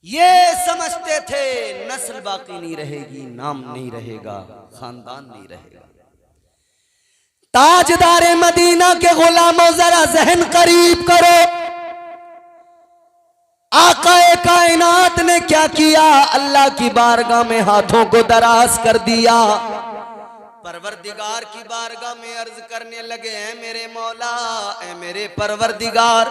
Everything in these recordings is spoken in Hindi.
ये समझते थे नस्ल बाकी नहीं रहेगी, नाम नहीं रहेगा, खानदान नहीं रहेगा। ताजदारे मदीना के गुलामों जरा जहन करीब करो, आकाए कायनात ने क्या किया, अल्लाह की बारगाह में हाथों को दराज कर दिया, परवरदिगार की बारगाह में अर्ज करने लगे हैं मेरे मौला, ऐ मेरे परवरदिगार,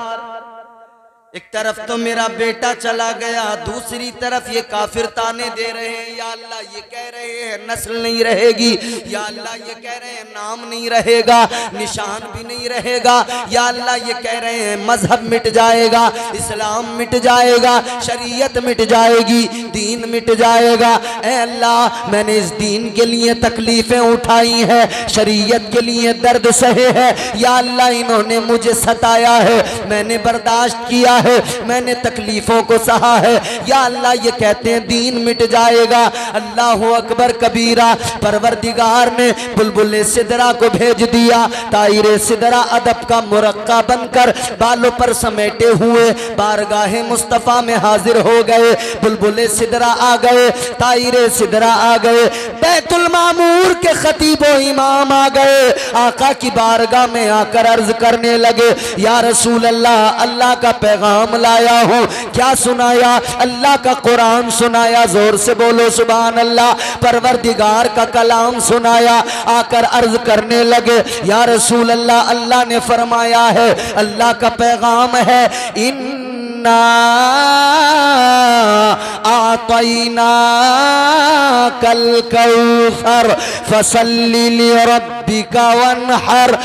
एक तरफ तो मेरा बेटा चला गया, दूसरी तरफ ये काफिर ताने दे रहे हैं, या अल्लाह ये कह रहे हैं नस्ल नहीं रहेगी, या अल्लाह ये कह रहे हैं नाम नहीं रहेगा, निशान भी नहीं रहेगा, या अल्लाह ये कह रहे हैं मजहब मिट जाएगा, इस्लाम मिट जाएगा, शरीयत मिट जाएगी, दीन मिट जाएगा। ऐ अल्लाह मैंने इस दीन के लिए तकलीफें उठाई है, शरीयत के लिए दर्द सहे है, या अल्लाह इन्होंने मुझे सताया है, मैंने बर्दाश्त किया है, मैंने तकलीफों को सहा है, या अल्लाह ये कहते हैं दीन मिट जाएगा। अल्लाह अकबर कबीरा, परवरदिगार ने बुलबुल सिदरा को भेज दिया, ताइरे सिदरा अदब का मुरक्का बनकर बालों पर समेटे हुए बारगाहे मुस्तफ़ा में हाजिर हो गए। बुलबुल सिदरा आ गए, ताइरे सिदरा आ गए, बैतुल मामूर के खतीब व इमाम आ गए, आका की बारगाह में आकर अर्ज करने लगे, या रसूल अल्लाह, अल्लाह का पैगाम लाया हूँ। क्या सुनाया? अल्लाह का कुरान सुनाया, जोर से बोलो सुभान अल्लाह। परवरदिगार का कलाम सुनाया, आकर अर्ज करने लगे, या रसूल अल्लाह, अल्लाह ने फरमाया है, अल्लाह का पैगाम है, इन्ना आतैना कल कौसर फसल्ली लिरब्बिका वन्हर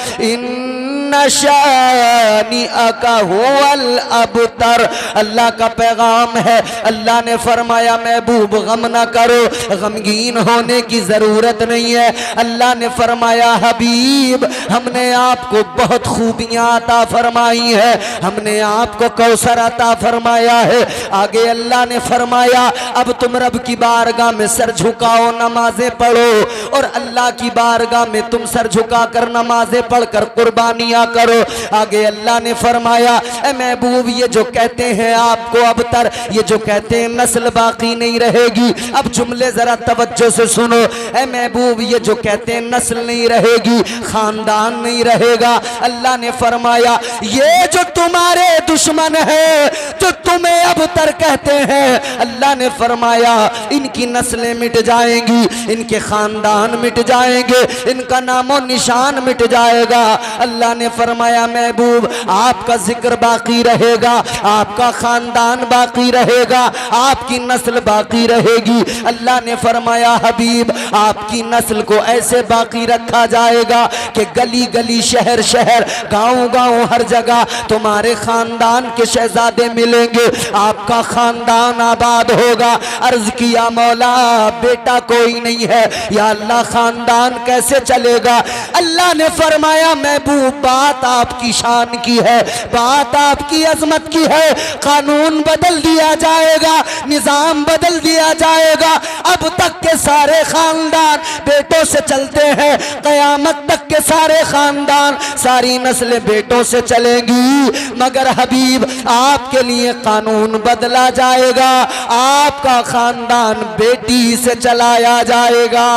शानिअका हुवल अबतर। अल्लाह का पैगाम है, अल्लाह ने फरमाया महबूब गम ना करो, गमगीन होने की जरूरत नहीं है। अल्लाह ने फरमाया हबीब, हमने आपको बहुत खूबियां अता फरमाई है, हमने आपको कौसर अता फरमाया है। आगे अल्लाह ने फरमाया अब तुम रब की बारगाह में सर झुकाओ, नमाजें पढ़ो, और अल्लाह की बारगाह में तुम सर झुकाकर नमाजें पढ़कर कुर्बानियां करो। आगे अल्लाह ने फरमाया ए महबूब, ये जो कहते हैं आपको अबतर, ये जो कहते हैं नस्ल बाकी नहीं रहेगी, अब जुमले जरा तवज्जो से सुनो। ए महबूब, ये जो कहते हैं नस्ल नहीं रहेगी, खानदान नहीं रहेगा, अल्लाह ने फरमाया ये जो तुम्हारे दुश्मन है, जो तुम्हें अबतर कहते हैं, अल्लाह ने फरमाया इनकी नस्लें मिट जाएंगी, इनके खानदान मिट जाएंगे, इनका नामो निशान मिट जाएगा। अल्लाह ने फरमाया महबूब, आपका जिक्र बाकी रहेगा, आपका खानदान बाकी रहेगा, आपकी नस्ल बाकी रहेगी। अल्लाह ने फरमाया हबीब, आपकी नस्ल को ऐसे बाकी रखा जाएगा कि गली गली, शहर शहर, गांव गांव, हर जगह तुम्हारे खानदान के शहजादे मिलेंगे, आपका खानदान आबाद होगा। अर्ज किया मौला बेटा कोई नहीं है, या अल्लाह खानदान कैसे चलेगा? अल्लाह ने फरमाया महबूब, बात आपकी शान की है, बात आपकी अजमत की है, कानून बदल दिया जाएगा, निजाम बदल दिया जाएगा। अब तक के सारे खानदान बेटों से चलते हैं, कयामत तक के सारे खानदान, सारी नस्लें बेटों से चलेंगी, मगर हबीब आपके लिए कानून बदला जाएगा, आपका खानदान बेटी से चलाया जाएगा।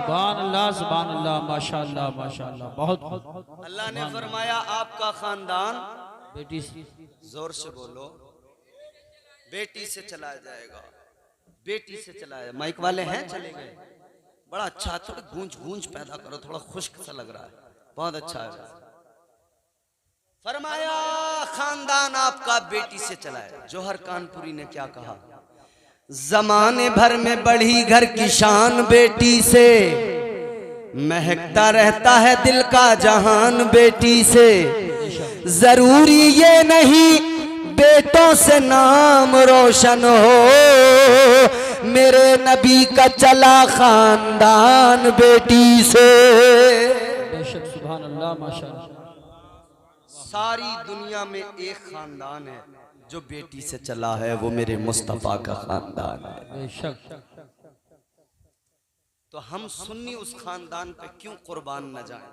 सुभान अल्लाह, माशाअल्लाह माशाअल्लाह, बहुत। अल्लाह ने फरमाया आपका खानदान बेटी से, जोर से बोलो, बेटी से चलाया जाएगा, बेटी से चलाया। माइक वाले हैं, चले गए, बड़ा अच्छा, थोड़ा गूंज गूंज पैदा करो, थोड़ा खुश्क सा लग रहा है, बहुत अच्छा है। फरमाया खानदान आपका बेटी से चलाया। जौहर कानपुरी ने क्या कहा? जमाने भर में बढ़ी घर की शान बेटी से, महकता रहता है दिल का जहान बेटी से। जरूरी ये नहीं बेटों से नाम रोशन हो, मेरे नबी का चला खानदान बेटी से। बेशक सुभान अल्लाह माशाअल्लाह। सारी दुनिया में एक खानदान है जो बेटी से चला है, वो मेरे मुस्तफा का खानदान है। बेशक। तो हम सुन्नी उस खानदान पे क्यों कुर्बान न जाएं?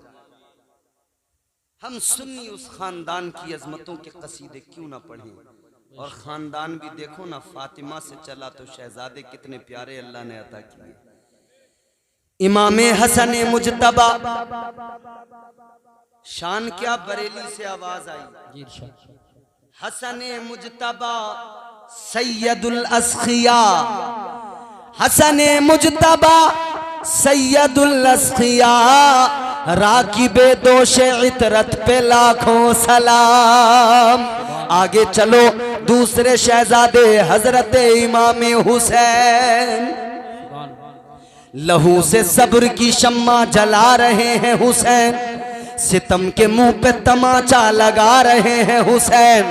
हम सुन्नी उस खानदान की अजमतों के कसीदे क्यों ना पढ़ें? और खानदान भी देखो ना, फातिमा से चला तो शहजादे कितने प्यारे अल्लाह ने अता किए। इमाम हसन मुजतबा, शान क्या, बरेली से आवाज आई, जी इरशाद। हसन मुजतबा सैयदुल अस्खिया, हसन मुजतबा सैयदुल अस्खिया, राकिबे दोषे इतरत पे लाखों सलाम। आगे चलो, दूसरे शहजादे हजरत इमाम हुसैन, लहू से सब्र की शम्मा जला रहे हैं हुसैन, सितम के मुंह पे तमाचा लगा रहे हैं हुसैन,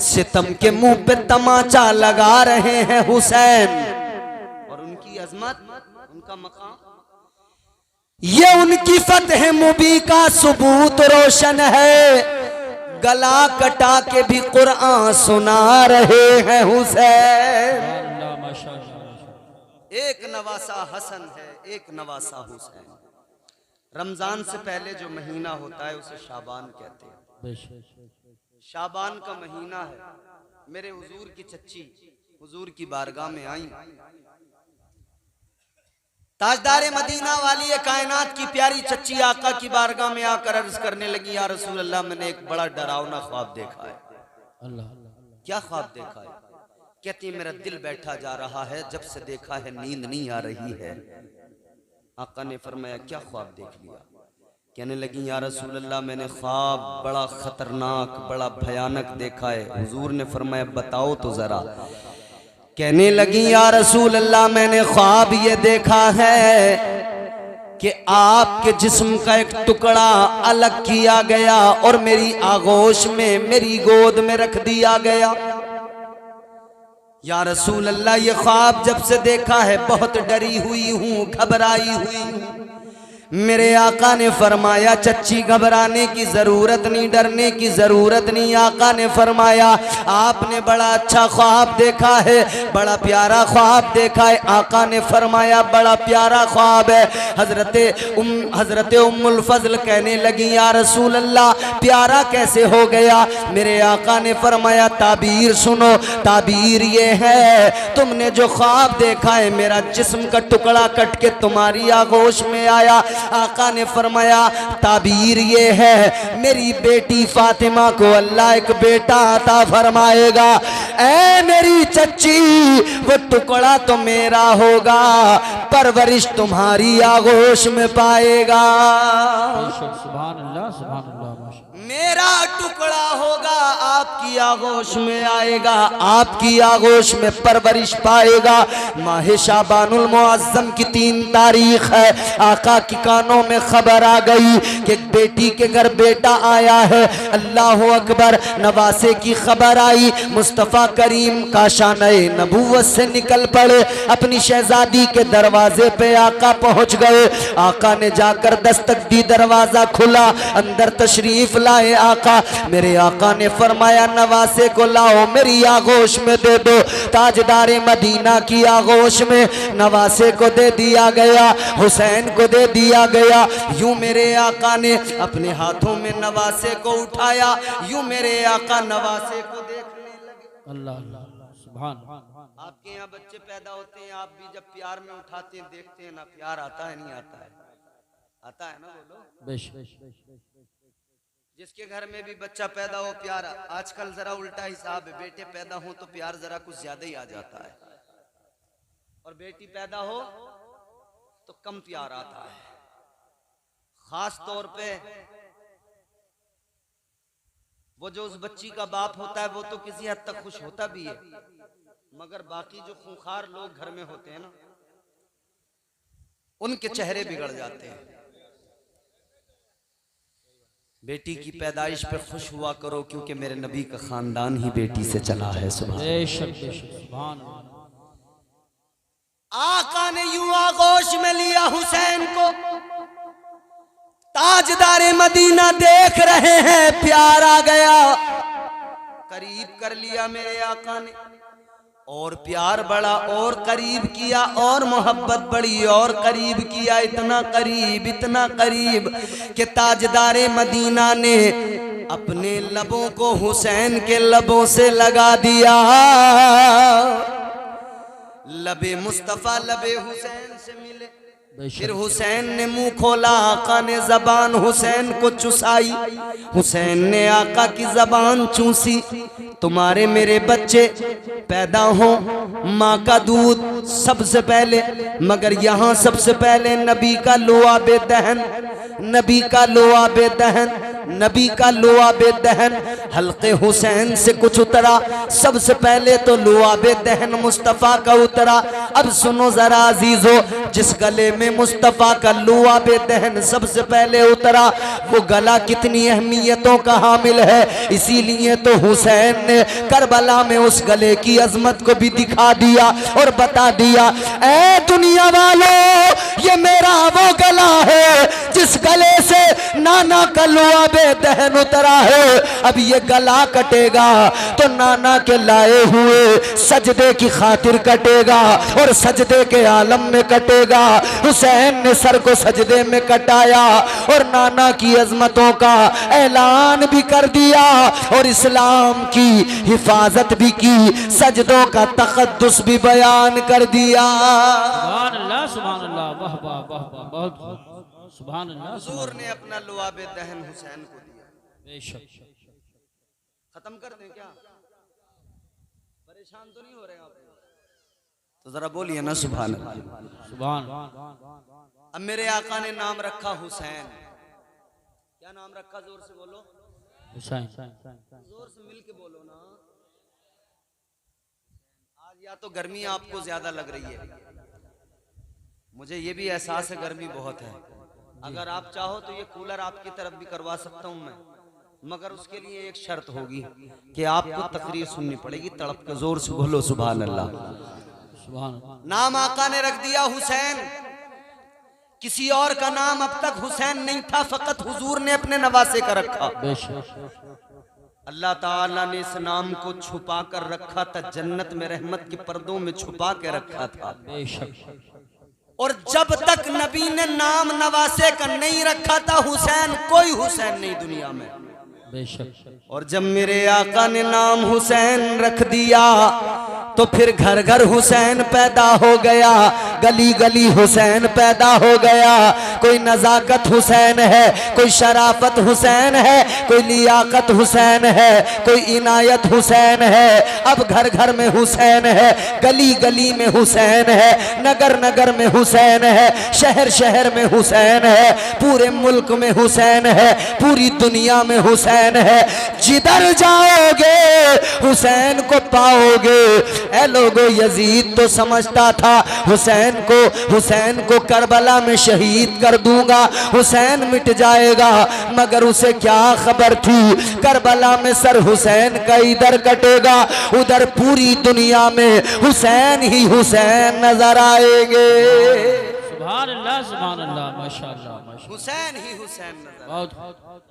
सितम के मुंह पे तमाचा लगा रहे हैं हुसैन। और उनकी अजमत, उनका मकाम, ये उनकी फतह मुबी का सबूत रोशन है। गला कटा के भी कुरान सुना रहे हैं हुसैन। अल्लाह माशाअल्लाह। एक नवासा हसन है, एक नवासा हुसैन। रमजान से पहले जो महीना होता है उसे शाबान कहते हैं। बेशक। शाबान का महीना है। मेरे हुजूर की चच्ची हुजूर की बारगाह में आई, ताजदारे मदीना वाली ये कायनात की प्यारी चच्ची आका की बारगाह में आकर अर्ज करने लगी, या रसूल अल्लाह, मैंने एक बड़ा डरावना ख्वाब देखा है। अल्लाह। क्या ख्वाब देखा है? कहती है, मेरा दिल बैठा जा रहा है, जब से देखा है नींद नहीं आ रही है। आका ने फरमाया, क्या ख्वाब देख लिया? कहने लगी, या रसूल अल्लाह, मैंने ख्वाब बड़ा खतरनाक, बड़ा भयानक देखा है। हुजूर ने फरमाया, बताओ तो जरा। कहने लगी, या रसूल अल्लाह, मैंने ख्वाब ये देखा है कि आपके जिस्म का एक टुकड़ा अलग किया गया और मेरी आगोश में, मेरी गोद में रख दिया गया। या रसूल अल्लाह, ये ख्वाब जब से देखा है बहुत डरी हुई हूँ, घबराई हुई हूँ। मेरे आका ने फरमाया, चच्ची घबराने की जरूरत नहीं, डरने की जरूरत नहीं। आका ने फरमाया, आपने बड़ा अच्छा ख्वाब देखा है, बड़ा प्यारा ख्वाब देखा है। आका ने फरमाया, बड़ा प्यारा ख्वाब है। हजरत उम्मुल फजल कहने लगी, या रसूल अल्लाह, प्यारा कैसे हो गया? मेरे आका ने फरमाया, ताबीर सुनो। ताबीर ये है, तुमने जो ख्वाब देखा है, मेरा जिस्म का टुकड़ा कट के तुम्हारी आगोश में आया। आका ने फरमाया, ताबीर ये है, मेरी बेटी फातिमा को अल्लाह एक बेटा अता फरमाएगा। ऐ मेरी चच्ची, वो टुकड़ा तो मेरा होगा, परवरिश तुम्हारी आगोश में पाएगा। बेशक। सुभान अल्लाह, सुभान अल्लाह माशाअल्लाह। मेरा टुकड़ा होगा, आपकी आगोश में आएगा, आपकी आगोश में परवरिश पाएगा। माह शाबानुल मुअज्जम की 3 तारीख है। आका की कानों में खबर आ गई कि बेटी के घर बेटा आया है। अल्लाह अकबर। नवासे की खबर आई, मुस्तफ़ा करीम का शान-ए नबूवत से निकल पड़े। अपनी शहजादी के दरवाजे पे आका पहुंच गए। आका ने जाकर दस्तक दी, दरवाजा खुला, अंदर तशरीफ लाए आका। मेरे आका ने फरमाया, नवासे को लाओ, मेरी आगोश में दे दो। ताजदारे मदीना की आगोश में नवासे को दे दिया गया, हुसैन को दे दिया गया। यूं मेरे आका ने अपने हाथों में नवासे को उठाया, यूं मेरे आका नवासे को देखने लगे। अल्लाह अल्लाह, सुभान। आपके यहाँ बच्चे पैदा होते हैं, आप भी जब प्यार में उठाते हैं, देखते हैं ना, प्यार आता है नहीं आता है? आता है ना, बोलो। बेशक। जिसके घर में भी बच्चा पैदा हो, प्यार। आजकल जरा उल्टा हिसाब है, बेटे पैदा हो तो प्यार जरा कुछ ज्यादा ही आ जाता है, और बेटी पैदा हो तो कम प्यार आता है। खास तौर पे वो जो उस बच्ची का बाप होता है, वो तो किसी हद तक खुश होता भी है, मगर बाकी जो खूंखार लोग घर में होते हैं ना, उनके चेहरे बिगड़ जाते हैं। बेटी की पैदाइश पे खुश हुआ करो, क्योंकि मेरे नबी का खानदान ही बेटी से चला है। सुभान। बेशक बेशक। सुभान। आका ने यूं आगोश में लिया हुसैन को। ताजदारे मदीना देख रहे हैं, प्यार आ गया, करीब कर लिया मेरे आका ने, और प्यार बढ़ा, और करीब किया, और मोहब्बत बढ़ी, और करीब किया, इतना करीब कि ताजदारे मदीना ने अपने लबों को हुसैन के लबों से लगा दिया। लबे मुस्तफा लबे हुसैन से मिले, फिर हुसैन ने मुंह खोला, आका ने जबान हुसैन को चुसाई, हुसैन ने आका की जबान चूसी। तुम्हारे मेरे बच्चे पैदा हो माँ का दूध सबसे पहले, मगर यहाँ सबसे पहले नबी का लुआबे दहन, नबी का लुआबे दहन, नबी का लुआबे दहन हल्के हुसैन से कुछ उतरा। सबसे पहले तो लुआबे दहन मुस्तफ़ा का उतरा। अब सुनो जरा अजीजो, जिस गले में मुस्तफ़ा का लुआबे दहन सबसे पहले उतरा, वो गला कितनी अहमियतों का हामिल है। इसीलिए तो हुसैन ने करबला में उस गले की अजमत को भी दिखा दिया और बता दिया, ऐ दुनिया वालों, ये मेरा वो गला है जिस गले से नाना का लुआबे दहन उतरा है। अब ये गला कटेगा तो नाना के लाए हुए सजदे की खातिर कटेगा और सजदे के आलम में कटेगा। हुसैन ने सर को सजदे में कटाया और नाना की अजमतों का ऐलान भी कर दिया और इस्लाम की हिफाजत भी की, सजदों का तक़द्दुस भी बयान कर दिया। सुभान अल्लाह, सुभान अल्लाह, वाह वाह वाह वाह, बहुत सुभान अल्लाह। हुजूर ने अपना लुआबे दहन हुसैन को दिया। बेशक। खत्म कर दें क्या? परेशान तो नहीं हो रहे आप? तो जरा बोलिए ना सुभान अल्लाह, सुभान। अब मेरे आका ने नाम रखा हुसैन। क्या नाम रखा? जोर से बोलो। हुसैन। जोर से मिल के बोलो ना। आज या तो गर्मी आपको ज्यादा लग रही है, मुझे ये भी एहसास है गर्मी बहुत है। अगर आप चाहो तो ये कूलर आपकी तरफ भी करवा सकता हूं मैं, मगर उसके लिए एक शर्त होगी कि आपको तकरीर सुननी पड़ेगी। तड़प के जोर से बोलो सुभान अल्लाह। सुभान। नाम आका ने रख दिया हुसैन। किसी और का नाम अब तक हुसैन नहीं था, फकत हुजूर ने अपने नवासे का रखा। अल्लाह ताला ने इस नाम को छुपा कर रखा था, जन्नत में रहमत के पर्दों में छुपा के रखा था। और जब तक नबी ने नाम नवासे का नहीं रखा था हुसैन, कोई हुसैन नहीं दुनिया में। और जब मेरे आका ने नाम हुसैन रख दिया तो फिर घर घर हुसैन पैदा हो गया, गली गली हुसैन पैदा हो गया। कोई नजाकत हुसैन है, कोई शराफत हुसैन है, कोई लियाकत हुसैन है, कोई इनायत हुसैन है। अब घर घर में हुसैन है, गली गली में हुसैन है, नगर नगर में हुसैन है, शहर शहर में हुसैन है, पूरे मुल्क में हुसैन है, पूरी दुनिया में हुसैन है। जिधर जाओगे हुसैन को पाओगे। ऐ लोगो, यजीद तो समझता था हुसैन को करबला में शहीद कर दूंगा, हुसैन मिट जाएगा, मगर उसे क्या खबर थी करबला में सर हुसैन का इधर कटेगा, उधर पूरी दुनिया में हुसैन ही हुसैन नजर आएंगे। सुभान अल्लाह, सुभान अल्लाह, माशाअल्लाह, माशाअल्लाह। हुसैन ही हुसैन नजर बहुत।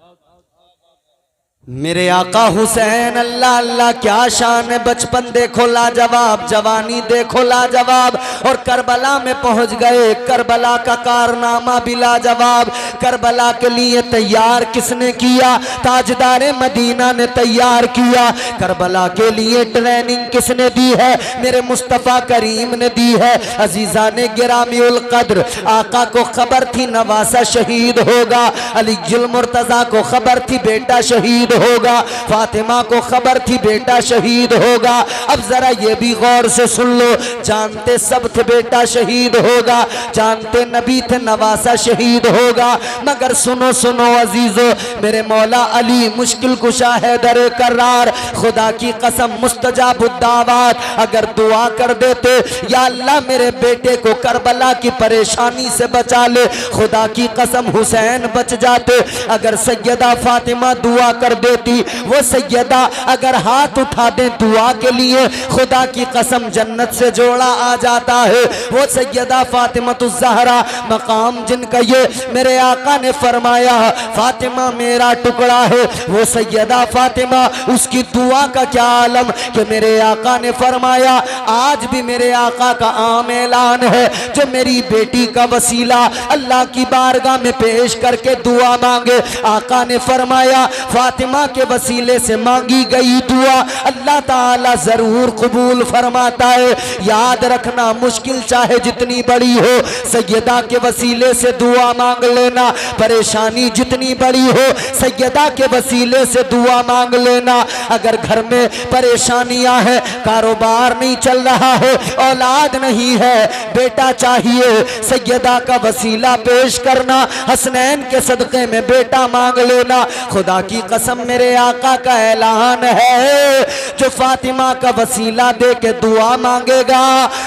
मेरे आका हुसैन, अल्लाह अल्लाह क्या शान है। बचपन देखो लाजवाब, जवानी देखो लाजवाब, और करबला में पहुंच गए। करबला का कारनामा भी लाजवाब। करबला के लिए तैयार किसने किया? ताजदार मदीना ने तैयार किया। करबला के लिए ट्रेनिंग किसने दी है? मेरे मुस्तफ़ा करीम ने दी है। अजीजा ने गिरामीउल कद्र, आका को खबर थी नवासा शहीद होगा, अलीजुल मुर्तजा को खबर थी बेटा शहीद होगा, फातिमा को खबर थी बेटा शहीद होगा। अब जरा ये भी गौर से सुन लो, जानते सब थे बेटा शहीद होगा, जानते नबी थे नवासा शहीद होगा, मगर सुनो सुनो अजीजो, मेरे मौला अली मुश्किल कुशा हैदर करार, खुदा की कसम मुस्तजाबुद्दावात, अगर दुआ कर देते या अल्लाह मेरे बेटे को करबला की परेशानी से बचा ले, खुदा की कसम हुसैन बच जाते। अगर सैयदा फातिमा दुआ कर देती, वो सैयदा अगर हाथ उठा दे दुआ के लिए, खुदा की कसम जन्नत से जोड़ा आ जाता है। वो सैयदा फातिमातुज़ ज़हरा, मकाम जिनका ये मेरे आका ने फरमाया फातिमा मेरा टुकड़ा है, वो सैयदा फातिमा, उसकी दुआ का क्या आलम कि मेरे आका ने फरमाया आज भी मेरे आका का आम ऐलान है, जो मेरी बेटी का वसीला अल्लाह की बारगाह में पेश करके दुआ मांगे, आका ने फरमाया फातिमा फातिमा के वसीले से मांगी गई दुआ अल्लाह ताला जरूर कबूल फरमाता है। याद रखना, मुश्किल चाहे जितनी बड़ी हो, सैयदा के वसीले से दुआ मांग लेना। परेशानी जितनी बड़ी हो, सैयदा के वसीले से दुआ मांग लेना। अगर घर में परेशानियां हैं, कारोबार नहीं चल रहा है, औलाद नहीं है, बेटा चाहिए, सैयदा का वसीला पेश करना। हसनैन के सदक़े में बेटा मांग लेना। खुदा की कसम, मेरे आका का ऐलान है, जो फातिमा का वसीला दे के दुआ मांगेगा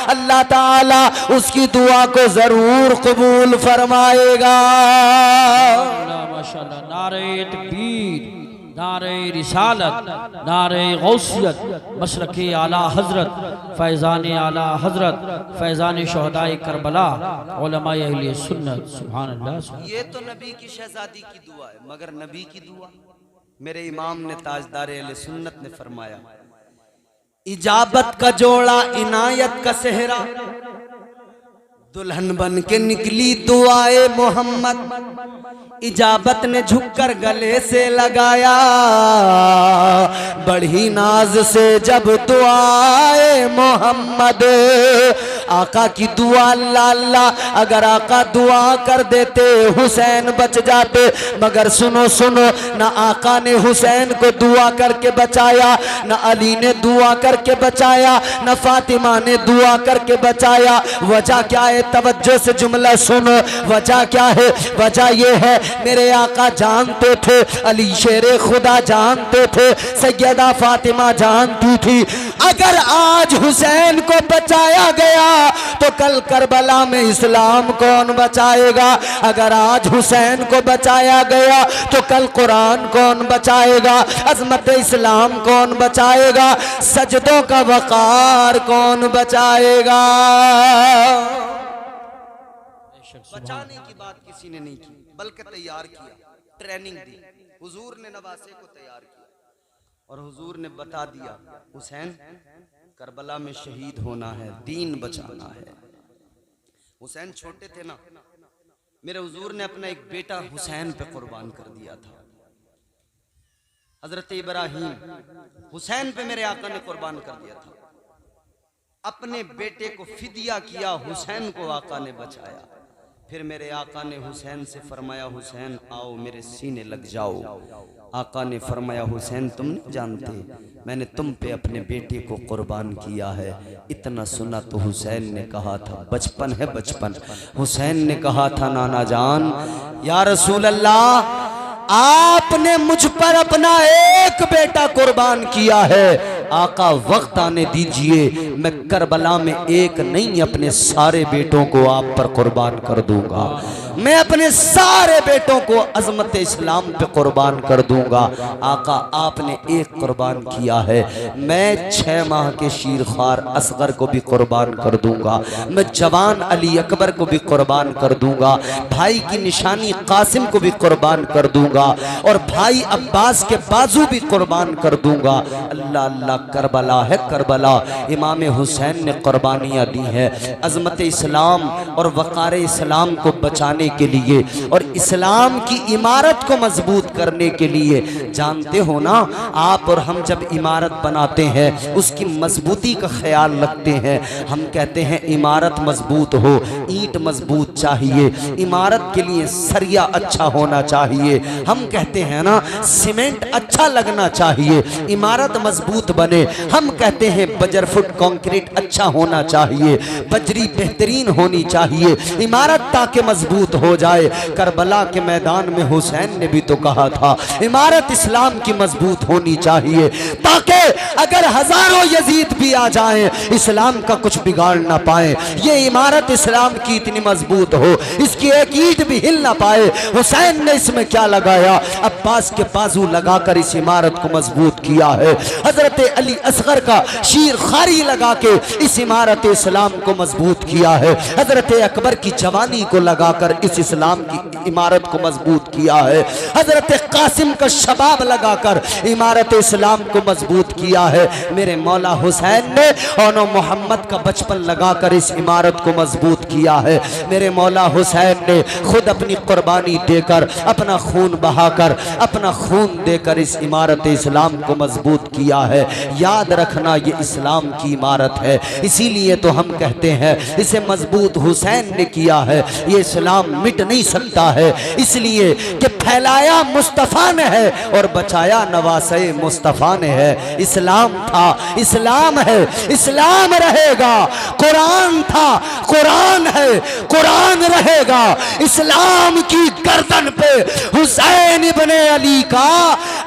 अल्लाह ताला उसकी दुआ को जरूर कबूल फरमाएगा। माशाअल्लाह, नारे तकबीर, नारे रिसालत, नारे गौसियत, मशरक़े आला हजरत, फैज़ान आला हजरत, फैज़ान शहदाए करबला, उलमाए अहले सुन्नत। सुभान अल्लाह। ये तो नबी की शहजादी की दुआ है, मगर नबी की दुआ मेरे इमाम ने, ताजदार अहले सुन्नत ने फरमाया, इजाबत का जोड़ा, इनायत का सेहरा, दुल्हन बन के निकली दुआए मोहम्मद। इजाबत ने झुककर गले से लगाया, बढ़ी नाज से जब दुआए मोहम्मद। आका की दुआ अल्लाह अल्लाह, अगर आका दुआ कर देते हुसैन बच जाते। मगर सुनो सुनो, ना आका ने हुसैन को दुआ करके बचाया, ना अली ने दुआ करके बचाया, ना फातिमा ने दुआ करके बचाया। वजह क्या है? तवज्जो से जुमला सुनो, वजह क्या है? वजह ये है, मेरे आका जानते थे, अली शेरे खुदा जानते थे, सैयदा फातिमा जानती थी, अगर आज हुसैन को बचाया गया तो कल करबला में इस्लाम कौन बचाएगा? अगर आज हुसैन को बचाया गया तो कल कुरान कौन बचाएगा? अजमत इस्लाम कौन बचाएगा? सजदों का वकार कौन बचाएगा? बचाने की बात किसी ने नहीं की, बल्कि तैयार किया, ट्रेनिंग दी। हुजूर ने नवासे को तैयार किया और हुजूर ने बता दिया, हुसैन करबला में शहीद होना है, दीन बचाना है। हुसैन छोटे थे ना, मेरे हुजूर ने अपना एक बेटा हुसैन पे कुर्बान कर दिया था। हजरत इब्राहीम हुसैन पे मेरे आका ने कुर्बान कर दिया था। अपने बेटे को फिदिया किया, हुसैन को आका ने बचाया। फिर मेरे आका ने हुसैन से फरमाया, हुसैन आओ मेरे सीने लग जाओ। आका ने फरमाया, हुसैन तुम नहीं जानते, मैंने तुम पे अपने बेटे को कुर्बान किया है। इतना सुना तो हुसैन ने कहा था, बचपन है बचपन। हुसैन ने कहा था, नाना जान, या रसूल अल्लाह, आपने मुझ पर अपना एक बेटा कुर्बान किया है, आका वक्त आने दीजिए, मैं करबला में एक नहीं अपने सारे बेटों को आप पर कुर्बान कर दूंगा। मैं अपने सारे बेटों को अजमत इस्लाम पे कुर्बान कर दूंगा। आका आपने एक कुर्बान किया है, मैं 6 माह के शीरखार असगर को भी कुर्बान कर दूंगा, मैं जवान अली अकबर को भी कुर्बान कर दूंगा, भाई की निशानी कासिम को भी कुर्बान कर दूंगा और भाई अब्बास के बाजू भी कुर्बान कर दूंगा। अल्लाह अल्लाह, करबला है करबला, इमाम हुसैन ने कुर्बानियाँ दी है अजमत इस्लाम और वक़ार इस्लाम को बचाने के लिए और इस्लाम की इमारत को मजबूत करने के लिए। जानते हो ना, आप और हम जब इमारत बनाते हैं उसकी मजबूती का ख्याल रखते हैं। हम कहते हैं इमारत मजबूत हो, ईंट मजबूत चाहिए, इमारत के लिए सरिया अच्छा होना चाहिए। हम कहते हैं ना, सीमेंट अच्छा लगना चाहिए, इमारत मजबूत बने। हम कहते हैं बजर फुट कंक्रीट अच्छा होना चाहिए, बजरी बेहतरीन होनी चाहिए, इमारत ताकि मजबूत हो जाए। करबला के मैदान में हुसैन ने भी तो कहा था, इमारत इस्लाम की मजबूत होनी चाहिए ताकि अगर हजारों यजीद भी आ जाएं, इस्लाम का कुछ बिगाड़ ना पाए। ये इमारत इस्लाम की इतनी मजबूत हो, इसकी एक ईंट भी हिल ना पाए। हुसैन ने इसमें क्या लगाया? अब्बास के बाजू लगाकर इस इमारत को मजबूत किया है। हजरत अली असगर का शीर खारी लगा के इस इमारत इस्लाम को मजबूत किया है। हजरत अकबर की जवानी को लगाकर इस इस्लाम की इमारत को मजबूत किया है। हजरत कासिम का शबाब लगाकर इमारत इस्लाम को मजबूत किया है। मेरे मौला हुसैन ने और मोहम्मद का बचपन लगाकर इस इमारत को मजबूत किया है। मेरे मौला हुसैन ने खुद अपनी कुर्बानी देकर, अपना खून बहाकर, अपना खून देकर इस इमारत इस्लाम को मजबूत किया है। याद रखना, ये इस्लाम की इमारत है, इसीलिए तो हम कहते हैं इसे मजबूत हुसैन ने किया है। ये इस्लाम मिट नहीं सकता है, इसलिए कि फैलाया मुस्तफ़ा ने है और बचाया नवासे मुस्तफ़ा ने है। इस्लाम था, इस्लाम है, इस्लाम रहेगा। कुरान था, कुरान है, कुरान रहेगा। इस्लाम की गर्दन पे हुसैन इब्ने अली का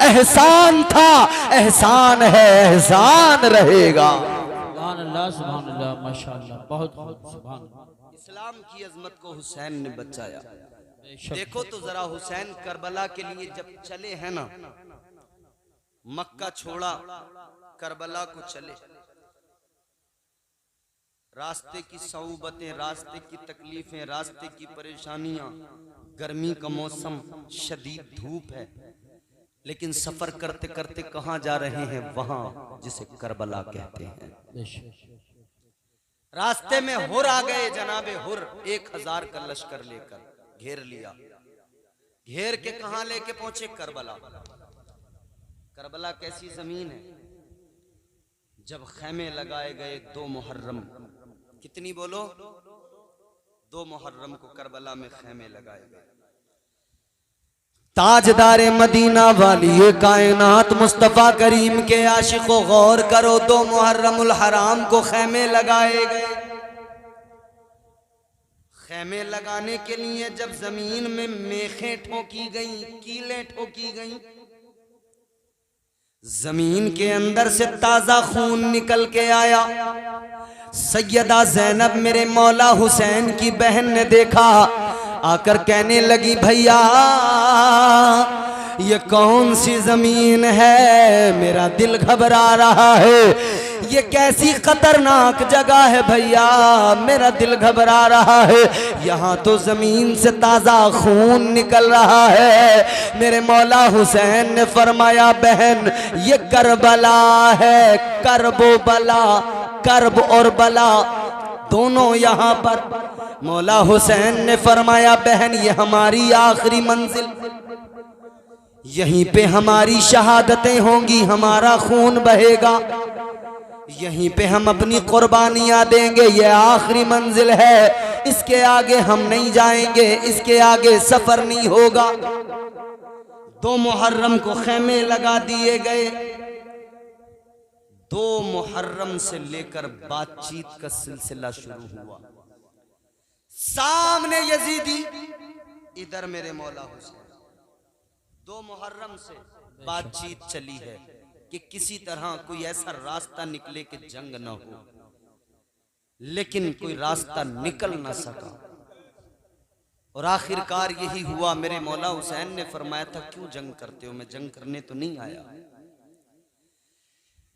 एहसान था, एहसान है, एहसान रहेगा। सुभान अल्लाह, माशाअल्लाह, बहुत बहुत सुभान अल्लाह। इस्लाम की अजमत को हुसैन ने बचाया। देखो तो जरा, हुसैन करबला के लिए जब चले हैं ना, मक्का छोड़ा, करबला को चले, रास्ते की सऊबतें, रास्ते की तकलीफें, रास्ते की परेशानियां, गर्मी का मौसम, शदीद धूप है, लेकिन सफर करते करते कहां जा रहे हैं? वहां जिसे करबला कहते हैं। रास्ते में हुर आ गए, जनाबे हुर 1000 का लश्कर लेकर घेर लिया। घेर के कहां लेके पहुंचे? करबला। करबला कैसी जमीन है? जब खैमे लगाए गए 2 मुहर्रम, कितनी बोलो? 2 मुहर्रम को करबला में खैमे लगाए गए। ताजदारे मदीना वाली ये कायनात मुस्तफ़ा करीम के आशिको गौर करो, 2 मुहर्रमुल हराम को खैमे लगाए गए। खैमे लगाने के लिए जब जमीन में मेखें ठोकी गई, कीलें ठोकी गई, जमीन के अंदर से ताजा खून निकल के आया। सैयदा ज़ैनब मेरे मौला हुसैन की बहन ने देखा, आकर कहने लगी, भैया ये कौन सी जमीन है? मेरा दिल घबरा रहा है। ये कैसी खतरनाक जगह है भैया, मेरा दिल घबरा रहा है। यहाँ तो जमीन से ताजा खून निकल रहा है। मेरे मौला हुसैन ने फरमाया, बहन ये करबला है, करबो बला, करब और बला दोनों यहाँ पर। मौला हुसैन ने फरमाया, बहन ये हमारी आखिरी मंजिल, यहीं पे हमारी शहादतें होंगी, हमारा खून बहेगा, यहीं पे हम अपनी कुर्बानियां देंगे। ये आखिरी मंजिल है, इसके आगे हम नहीं जाएंगे, इसके आगे सफर नहीं होगा। 2 मुहर्रम को खैमे लगा दिए गए। 2 मुहर्रम से लेकर बातचीत का सिलसिला शुरू हुआ। सामने यजीदी, इधर मेरे मौला हुसैन। 2 मुहर्रम से बातचीत चली है कि किसी तरह कोई ऐसा रास्ता निकले कि जंग न हो, लेकिन कोई रास्ता निकल ना सका और आखिरकार यही हुआ। मेरे मौला हुसैन ने फरमाया था, क्यों जंग करते हो? मैं जंग करने तो नहीं आया।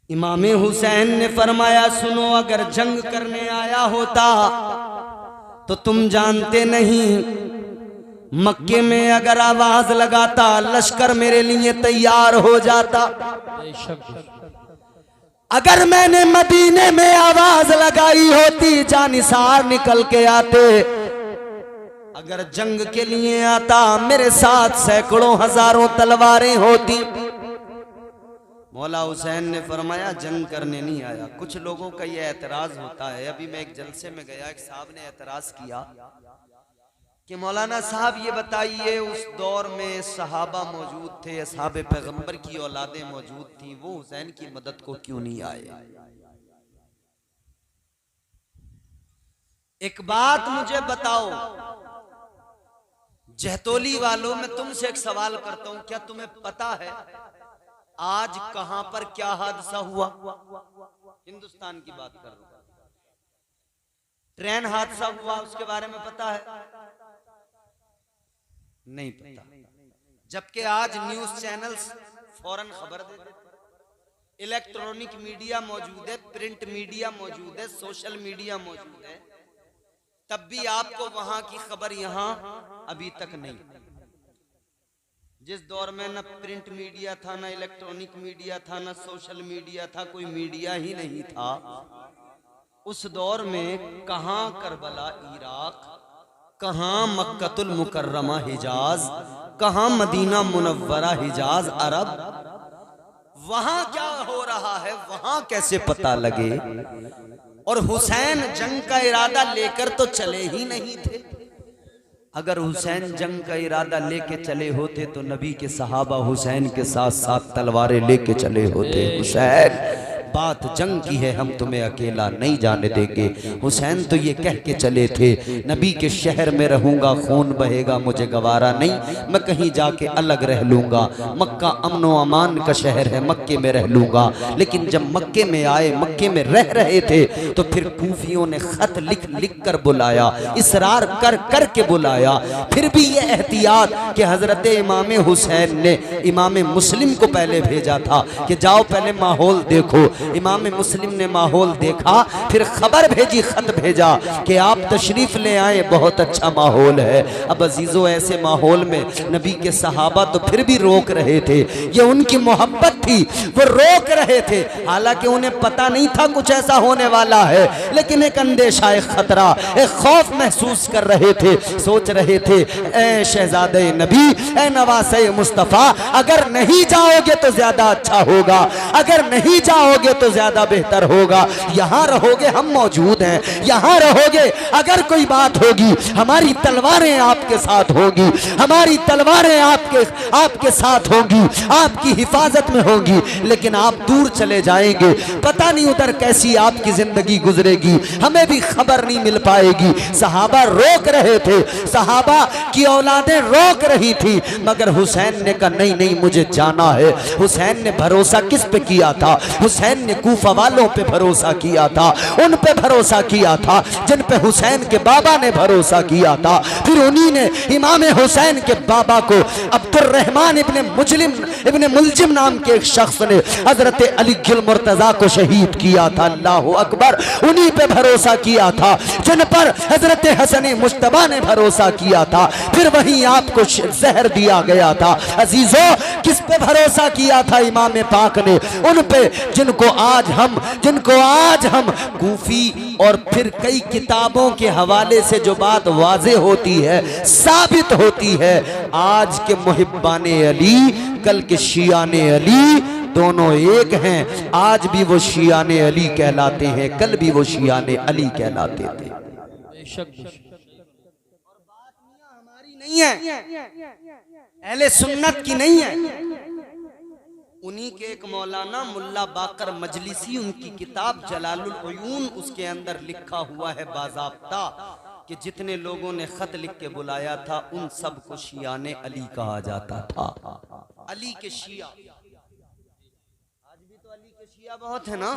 इमाम हुसैन ने फरमाया, सुनो, अगर जंग करने आया होता तो तुम जानते नहीं, मक्के में अगर आवाज लगाता लश्कर मेरे लिए तैयार हो जाता। अगर मैंने मदीने में आवाज लगाई होती, जानिसार निकल के आते। अगर जंग के लिए आता, मेरे साथ सैकड़ों हजारों तलवारें होती। मौला हुसैन ने फरमाया, जंग करने नहीं आया। कुछ लोगों का ये एतराज होता है। अभी मैं एक जलसे में गया, एक साहब ने एतराज किया कि मौलाना साहब ये बताइए, उस दौर में सहाबा मौजूद थे, असहाबे पैगंबर की औलादें मौजूद थी, वो हुसैन की मदद को क्यों नहीं आए? एक बात मुझे बताओ, जहतोली वालों, मैं तुमसे एक सवाल करता हूं, क्या तुम्हें पता है आज कहां पर क्या हादसा हुआ? हिंदुस्तान की बात कर रहा हूं। ट्रेन हादसा हुआ, उसके बारे में पता है? नहीं पता। जबकि आज न्यूज चैनल्स फौरन खबर देते, इलेक्ट्रॉनिक मीडिया मौजूद है, प्रिंट मीडिया मौजूद है, सोशल मीडिया मौजूद है, तब भी आपको वहां की खबर यहां अभी तक नहीं। जिस दौर में न प्रिंट मीडिया था, न इलेक्ट्रॉनिक मीडिया था, न सोशल मीडिया था, कोई मीडिया ही नहीं था, उस दौर में कहां करबला इराक, कहां मक्कतुल मुकर्रमा हिजाज, कहां मदीना मुनव्वरा हिजाज अरब, वहां क्या हो रहा है वहां कैसे पता लगे। और हुसैन जंग का इरादा लेकर तो चले ही नहीं थे। अगर हुसैन जंग का इरादा लेके चले होते तो नबी के सहाबा हुसैन के साथ साथ तलवारें लेके चले होते। हुसैन बात जंग की है, हम तुम्हें अकेला नहीं जाने देंगे। हुसैन तो ये कह के चले थे नबी के शहर में रहूंगा, खून बहेगा, मुझे गवारा नहीं, मैं कहीं जाके अलग रह लूंगा। मक्का अमन व अमान का शहर है, मक्के में रह लूंगा। लेकिन जब मक्के में आए, मक्के में रह रहे थे, तो फिर कूफियों ने खत लिख लिख कर बुलाया, इसरार कर कर के बुलाया। फिर भी ये एहतियात कि हजरत इमाम हुसैन ने इमाम मुस्लिम को पहले भेजा था कि जाओ पहले माहौल देखो। इमाम मुस्लिम ने माहौल देखा, फिर खबर भेजी, खत भेजा कि आप तशरीफ ले आए, बहुत अच्छा माहौल है। अब अजीजों ऐसे माहौल में नबी के सहाबा तो फिर भी रोक रहे थे, ये उनकी मोहब्बत थी, वो रोक रहे थे। हालांकि उन्हें पता नहीं था कुछ ऐसा होने वाला है, लेकिन एक अंदेशा, एक खतरा, एक खौफ महसूस कर रहे थे। सोच रहे थे ए शहजादे नबी, ए नवासे मुस्तफ़ा, अगर नहीं जाओगे तो ज्यादा अच्छा होगा, अगर नहीं जाओगे तो ज्यादा बेहतर होगा। यहां रहोगे हम मौजूद हैं, यहां रहोगे, अगर कोई बात होगी हमारी तलवारें आपके साथ होगी, हमारी तलवारें आपके साथ होंगी, आपकी हिफाजत में होंगी। लेकिन आप दूर चले जाएंगे, पता नहीं उधर कैसी आपकी जिंदगी गुजरेगी, हमें भी खबर नहीं मिल पाएगी। सहाबा रोक रहे थे, सहाबा की औलादें रोक रही थी, मगर हुसैन ने कहा नहीं नहीं मुझे जाना है। हुसैन ने भरोसा किस पे किया था? हुसैन ने कूफा वालों पे भरोसा किया था, उन पे भरोसा किया था जिन पे हुसैन के बाबा ने भरोसा किया था। फिर उन्हीं ने इमाम हुसैन के बाबा को अब्दुर्रहमान इब्ने मुलजिम नाम के एक शख्स ने हजरत अली मुर्तजा को शहीद किया था। अल्लाह अकबर। उन्हीं पे भरोसा किया था जिन पर हजरत हसन मुश्तबा ने भरोसा किया था। फिर वहीं आपको जहर दिया गया था। अजीजों, किस पे भरोसा किया था इमाम पाक ने? उन पे जिनको आज हम कूफी और फिर कई किताबों के हवाले से जो बात वाज़े होती है, साबित होती है, आज के मुहिब्बाने अली, कल के शियाने अली, दोनों एक हैं। आज भी वो शियाने अली कहलाते हैं, कल भी वो शियाने अली कहलाते थे। और बात मियां हमारी नहीं है, अहले सुन्नत की नहीं है। उन्हीं के एक मौलाना मुल्ला बाकर मजलिसी, उनकी किताब जलालुल उयून, उसके अंदर लिखा हुआ है बाज़ाब्ता कि जितने लोगों ने खत लिख के बुलाया था उन सब को शियाने अली कहा जाता था। अली के शिया, आज भी तो अली के शिया बहुत है ना।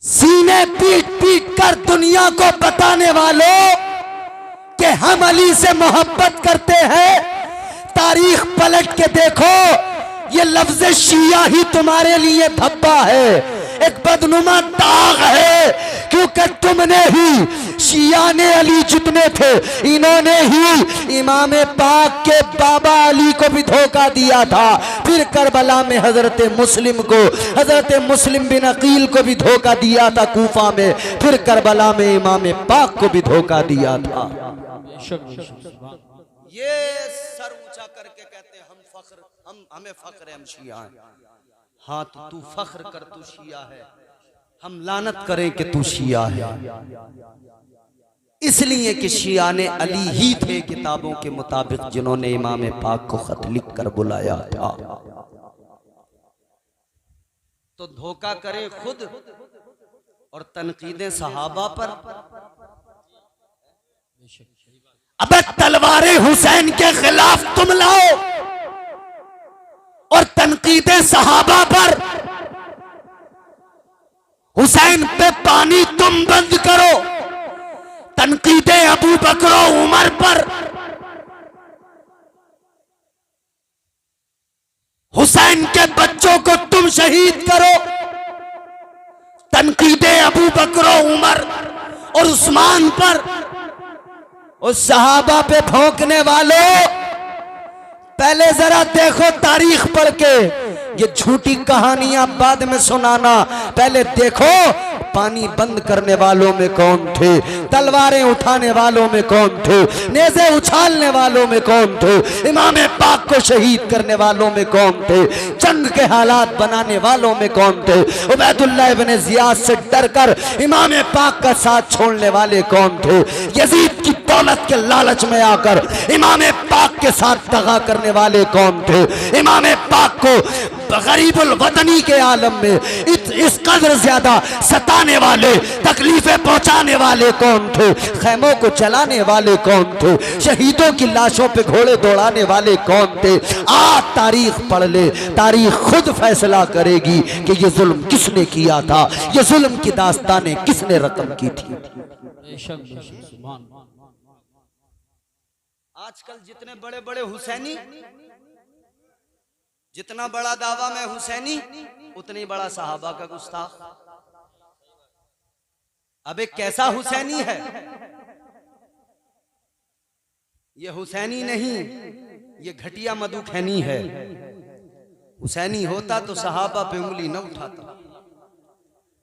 सीने पीट पीट कर दुनिया को बताने वालों कि हम अली से मोहब्बत करते हैं, तारीख पलट के देखो, ये लफ्ज शिया ही तुम्हारे लिए धब्बा है, एक बदनुमा दाग है, क्योंकि तुमने ही शियाने अली जितने थे, इन्होंने ही इमाम पाक के बाबा अली को भी धोखा दिया था। फिर करबला में हजरत मुस्लिम बिन अकील को भी धोखा दिया था कूफा में, फिर करबला में इमाम पाक को भी धोखा दिया था। ये सर ऊंचा करके कहते हैं हमें फख्र है, हम शिया हैं। हाँ तो तू फख्र कर, तू शिया है, हम लानत करें कि तू शिया है। इसलिए कि शियाने अली ही थे किताबों के मुताबिक जिन्होंने इमाम पाक को खत लिख कर बुलाया था। तो धोखा करें खुद और तनकीदें सहाबा पर। अबे तलवारें हुसैन के खिलाफ तुम लाओ और तनकीदें सहाबा पर, हुसैन पे पानी तुम बंद करो, तनकीदें अबू बकर उमर पर, हुसैन के बच्चों को तुम शहीद करो, तनकीदें अबू बकर उमर और उस्मान पर, उस सहाबा पे भौंकने वालों, पहले जरा देखो तारीख पढ़ के। ये झूठी कहानियां बाद में सुनाना, पहले देखो पानी बंद करने वालों में कौन थे, तलवारें उठाने वालों में कौन थे, नेज़े उछालने वालों में कौन थे, इमाम पाक को शहीद करने वालों में कौन थे, जंग के हालात बनाने वालों में कौन थे, उबैदुल्लाह इब्न ज़ियाद से डरकर इमाम पाक का साथ छोड़ने वाले कौन थे, यजीद की दौलत के लालच में आकर इमाम पाक के साथ दगा करने वाले कौन थे, इमाम पाक को गरीबुल वतनी के आलम में इस कदर ज्यादा सताने वाले, तकलीफें पहुंचाने वाले कौन थे, खैमों को चलाने वाले कौन थे, शहीदों की लाशों पे घोड़े दौड़ाने वाले कौन थे। आज तारीख पढ़ ले, तारीख खुद फैसला करेगी कि ये जुल्म किसने किया था, ये जुल्म की दास्तानें किसने रकम की थी। आजकल जितने बड़े बड़े हुसैनी, जितना बड़ा दावा में हुसैनी, उतनी बड़ा सहाबा का गुस्ताख। अब एक कैसा हुसैनी है, ये हुसैनी नहीं, ये घटिया मधुखैनी है। हुसैनी होता तो सहाबा पे उंगली न उठाता,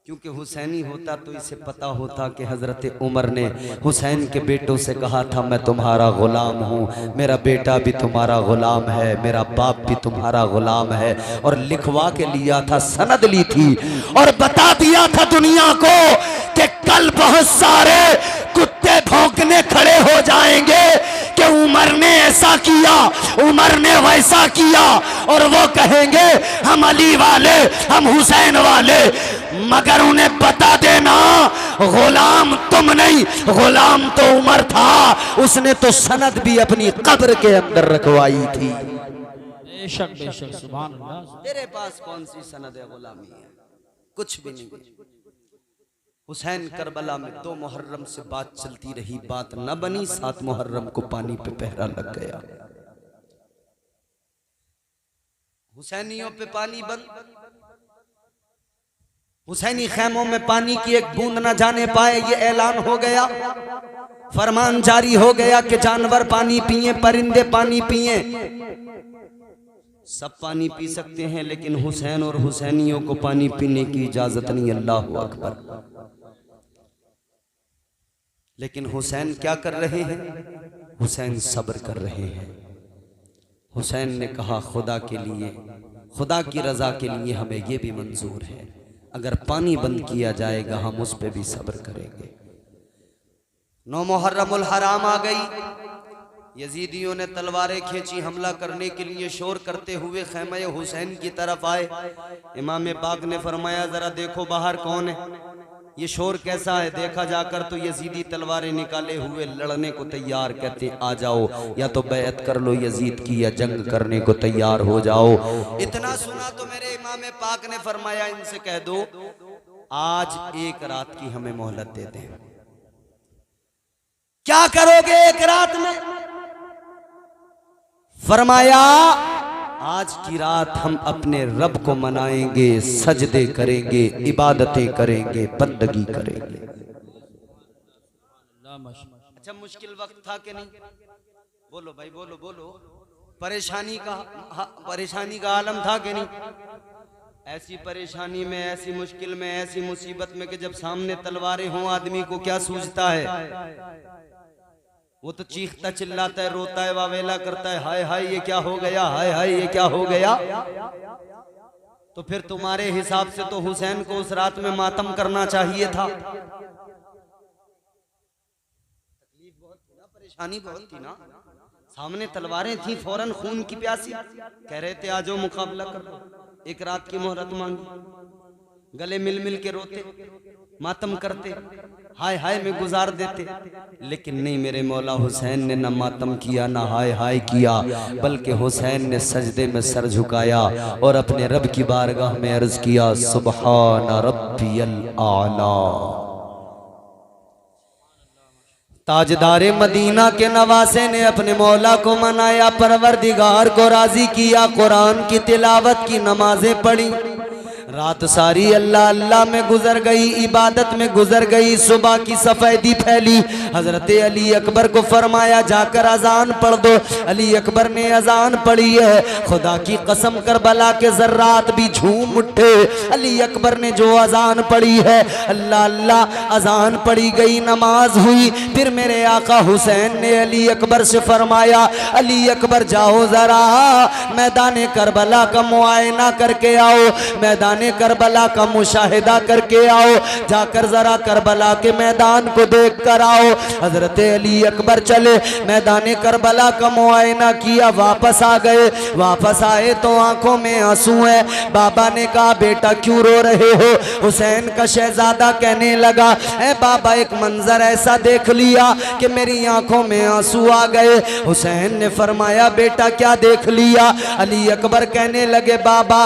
क्योंकि हुसैनी होता तो इसे पता होता कि हजरत उमर ने हुसैन के बेटों से कहा था मैं तुम्हारा गुलाम हूँ, मेरा बेटा भी तुम्हारा गुलाम है, मेरा बाप भी तुम्हारा गुलाम है, और लिखवा के लिया था, सनद ली थी और बता दिया था दुनिया को कि कल बहुत सारे कुत्ते भौंकने खड़े हो जाएंगे कि उमर ने ऐसा किया, उमर ने वैसा किया, और वो कहेंगे हम अली वाले, हम हुसैन वाले। मगर उन्हें बता देना गुलाम तुम नहीं, गुलाम तो उमर था, उसने तो सनद भी अपनी कब्र के अंदर रखवाई थी। बेशक बेशक, सुभान अल्लाह। तेरे पास कौन सी सनद है गुलामी है? कुछ भी नहीं। हुसैन करबला में 2 मुहर्रम से बात चलती रही, बात न बनी, 7 मुहर्रम को पानी पे पहरा लग गया। हुसैनियों पे पानी बंद, हुसैनी खैमों में पानी की एक बूंद न जाने पाए, ये ऐलान हो गया, फरमान जारी हो गया कि जानवर पानी पिए, परिंदे पानी पिए, सब पानी पी सकते हैं, लेकिन हुसैन और हुसैनियों को पानी पीने की इजाजत नहीं। अल्लाह अकबर। लेकिन हुसैन क्या कर रहे हैं? हुसैन सब्र कर रहे हैं। हुसैन ने कहा खुदा के लिए, खुदा की रजा के लिए हमें यह भी मंजूर है, अगर पानी बंद किया जाएगा हम उस पर भी सब्र करेंगे। 9 मुहर्रमुल हराम आ गई, यजीदियों ने तलवारें खींची, हमला करने के लिए शोर करते हुए खैमे हुसैन की तरफ आए। इमाम पाक ने फरमाया जरा देखो बाहर कौन है, ये शोर कैसा है। देखा जाकर तो यजीदी तलवारें निकाले हुए लड़ने को तैयार, कहते आ जाओ, या तो बैत कर लो यजीद की, या जंग करने को तैयार हो जाओ। इतना सुना तो मेरे इमाम पाक ने फरमाया इनसे कह दो आज एक रात की हमें मोहलत दे दें। क्या करोगे एक रात में? फरमाया आज की रात हम अपने रब को मनाएंगे, सजदे करेंगे, इबादतें करेंगे, बंदगी करेंगे। अच्छा मुश्किल वक्त था कि नहीं? बोलो भाई, बोलो बोलो। परेशानी का आलम था कि नहीं? ऐसी परेशानी में, ऐसी मुश्किल में, ऐसी मुसीबत में कि जब सामने तलवारें हों आदमी को क्या सूझता है? वो तो चीखता चिल्लाता है, रोता है, वावेला करता है, हाय हाय ये क्या हो गया, हाय हाय ये क्या हो गया। तो फिर तुम्हारे हिसाब से तो हुसैन को उस रात में मातम करना चाहिए था। तकलीफ बहुत थी ना, परेशानी बहुत थी ना, सामने तलवारें थी, फौरन खून की प्यासी, कह रहे थे आ जाओ मुकाबला कर। एक रात की मोहलत मांगी, गले मिल मिल के रोते, मातम करते, हाय हाय में गुजार देते। लेकिन नहीं, मेरे मौला हुसैन ने न मातम किया, न हाय हाय किया, बल्कि हुसैन ने सजदे में सर झुकाया और अपने रब की बारगाह में अर्ज किया सुबहान रब्बियल आला। ताजदारे मदीना के नवासे ने अपने मौला को मनाया, परवरदिगार को राजी किया, कुरान की तिलावत की, नमाजें पढ़ी, रात सारी अल्लाह अल्लाह में गुजर गई, इबादत में गुजर गई। सुबह की सफेदी फैली। हजरत अली अकबर को फरमाया जाकर अजान पढ़ दो। अली अकबर ने अजान पढ़ी है। खुदा की कसम करबला के जर्रात भी झूम उठे। अली अकबर ने जो अजान पढ़ी है, अल्लाह अल्लाह अजान पढ़ी गई, नमाज हुई। फिर मेरे आका हुसैन ने अली अकबर से फरमाया, अली अकबर जाओ जरा मैदान करबला का मुआयना करके आओ, मैदान करबला का मुशाहिदा करके आओ, जाकर जरा करबला के मैदान को देख कर आओ। हजरत अली अकबर चले, मैदान करबला का मुआयना किया, वापस आ गए। वापस आए तो आंखों में आंसू है। बाबा ने कहा बेटा क्यों रो रहे हो? हुसैन का शहजादा कहने लगा, ए बाबा एक मंजर ऐसा देख लिया कि मेरी आंखों में आंसू आ गए। हुसैन ने फरमाया बेटा क्या देख लिया? अली अकबर कहने लगे बाबा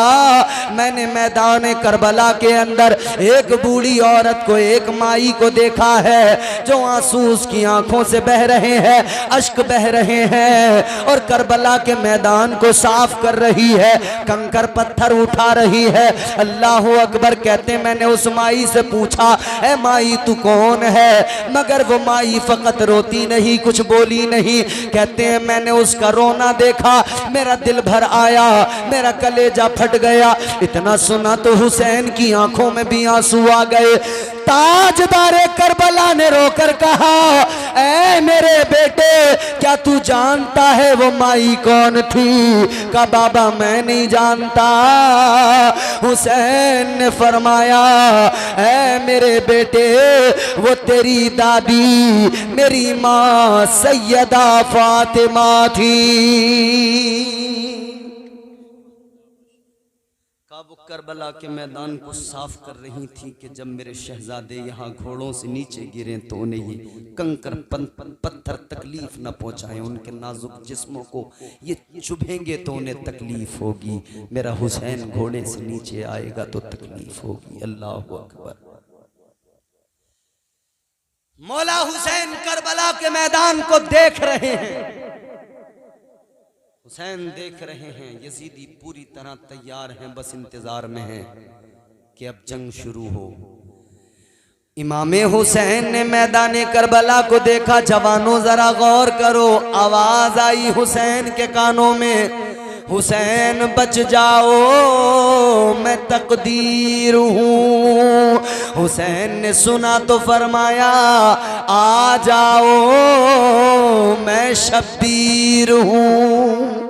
मैंने मैदान करबला के अंदर एक बूढ़ी औरत को, एक माई को देखा है जो आंसू उसकी आंखों से बह रहे हैं, अश्क बह रहे हैं, और करबला के मैदान को साफ कर रही है, कंकर पत्थर उठा रही है। अल्लाह अकबर कहते मैंने उस माई से पूछा, ए माई तू कौन है? मगर वो माई फकत रोती नहीं, कुछ बोली नहीं। कहते हैं मैंने उसका रोना देखा, मेरा दिल भर आया, मेरा कलेजा फट गया। इतना सुना तो हुसैन की आंखों में भी आंसू आ गए। ताजदारे करबला ने रोकर कहा, ऐ मेरे बेटे क्या तू जानता है वो माई कौन थी? का बाबा मैं नहीं जानता। हुसैन ने फरमाया, ऐ मेरे बेटे वो तेरी दादी मेरी माँ सैयदा फातिमा थी। वो करबला के मैदान को साफ कर रही थी कि जब मेरे शहजादे यहाँ घोड़ों से नीचे गिरे तो उन्हें ये कंकर पत्थर तकलीफ न पहुंचाए, उनके नाजुक जिस्मों को ये चुभेंगे तो उन्हें तकलीफ होगी। मेरा हुसैन घोड़े से नीचे आएगा तो तकलीफ होगी। अल्लाह अकबर। मौला हुसैन करबला के मैदान को देख रहे हैं। हुसैन देख रहे हैं, यजीदी पूरी तरह तैयार हैं, बस इंतजार में हैं कि अब जंग शुरू हो। इमाम हुसैन ने मैदान करबला को देखा। जवानों जरा गौर करो, आवाज आई हुसैन के कानों में, हुसैन बच जाओ मैं तकदीर हूँ। हुसैन ने सुना तो फरमाया आ जाओ मैं शब्बीर हूँ।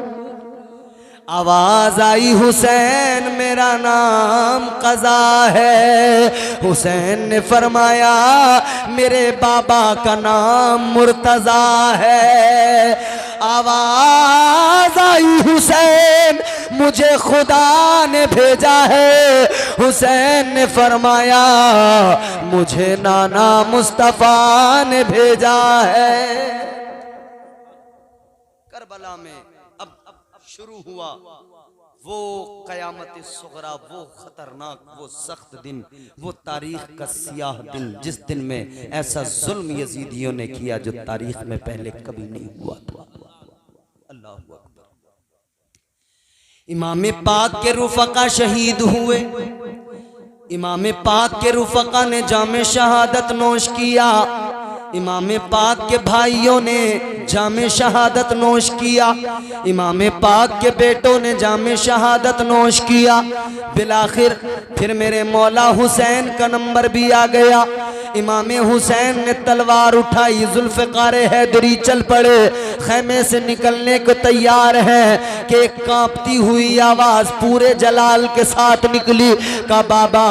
आवाज आई हुसैन मेरा नाम कज़ा है। हुसैन ने फरमाया मेरे बाबा का नाम मुर्तज़ा है। आवाज आई हुसैन मुझे खुदा ने भेजा है। हुसैन ने फरमाया मुझे नाना मुस्तफा ने भेजा है। करबला में अब शुरू हुआ वो क़यामत सुग़रा, वो खतरनाक, वो सख्त दिन, वो तारीख का सियाह दिन, जिस दिन में ऐसा जुल्म यजीदियों ने किया जो तारीख में पहले कभी नहीं हुआ था। अल्लाह अकबर। इमाम पाक के रुफ़क़ा शहीद हुए। इमाम पाक के रुफ़क़ा ने जामे शहादत नोश किया। इमाम पाक के भाइयों ने जामे शहादत नोश किया। इमाम पाक के बेटों ने जामे शहादत नोश किया। बिलाखिर फिर मेरे मौला हुसैन का नंबर भी आ गया। इमाम हुसैन ने तलवार उठाई, जुल्फ़िकार हैदरी चल पड़े, खैमे से निकलने को तैयार हैं कि एक कांपती हुई आवाज पूरे जलाल के साथ निकली का बाबा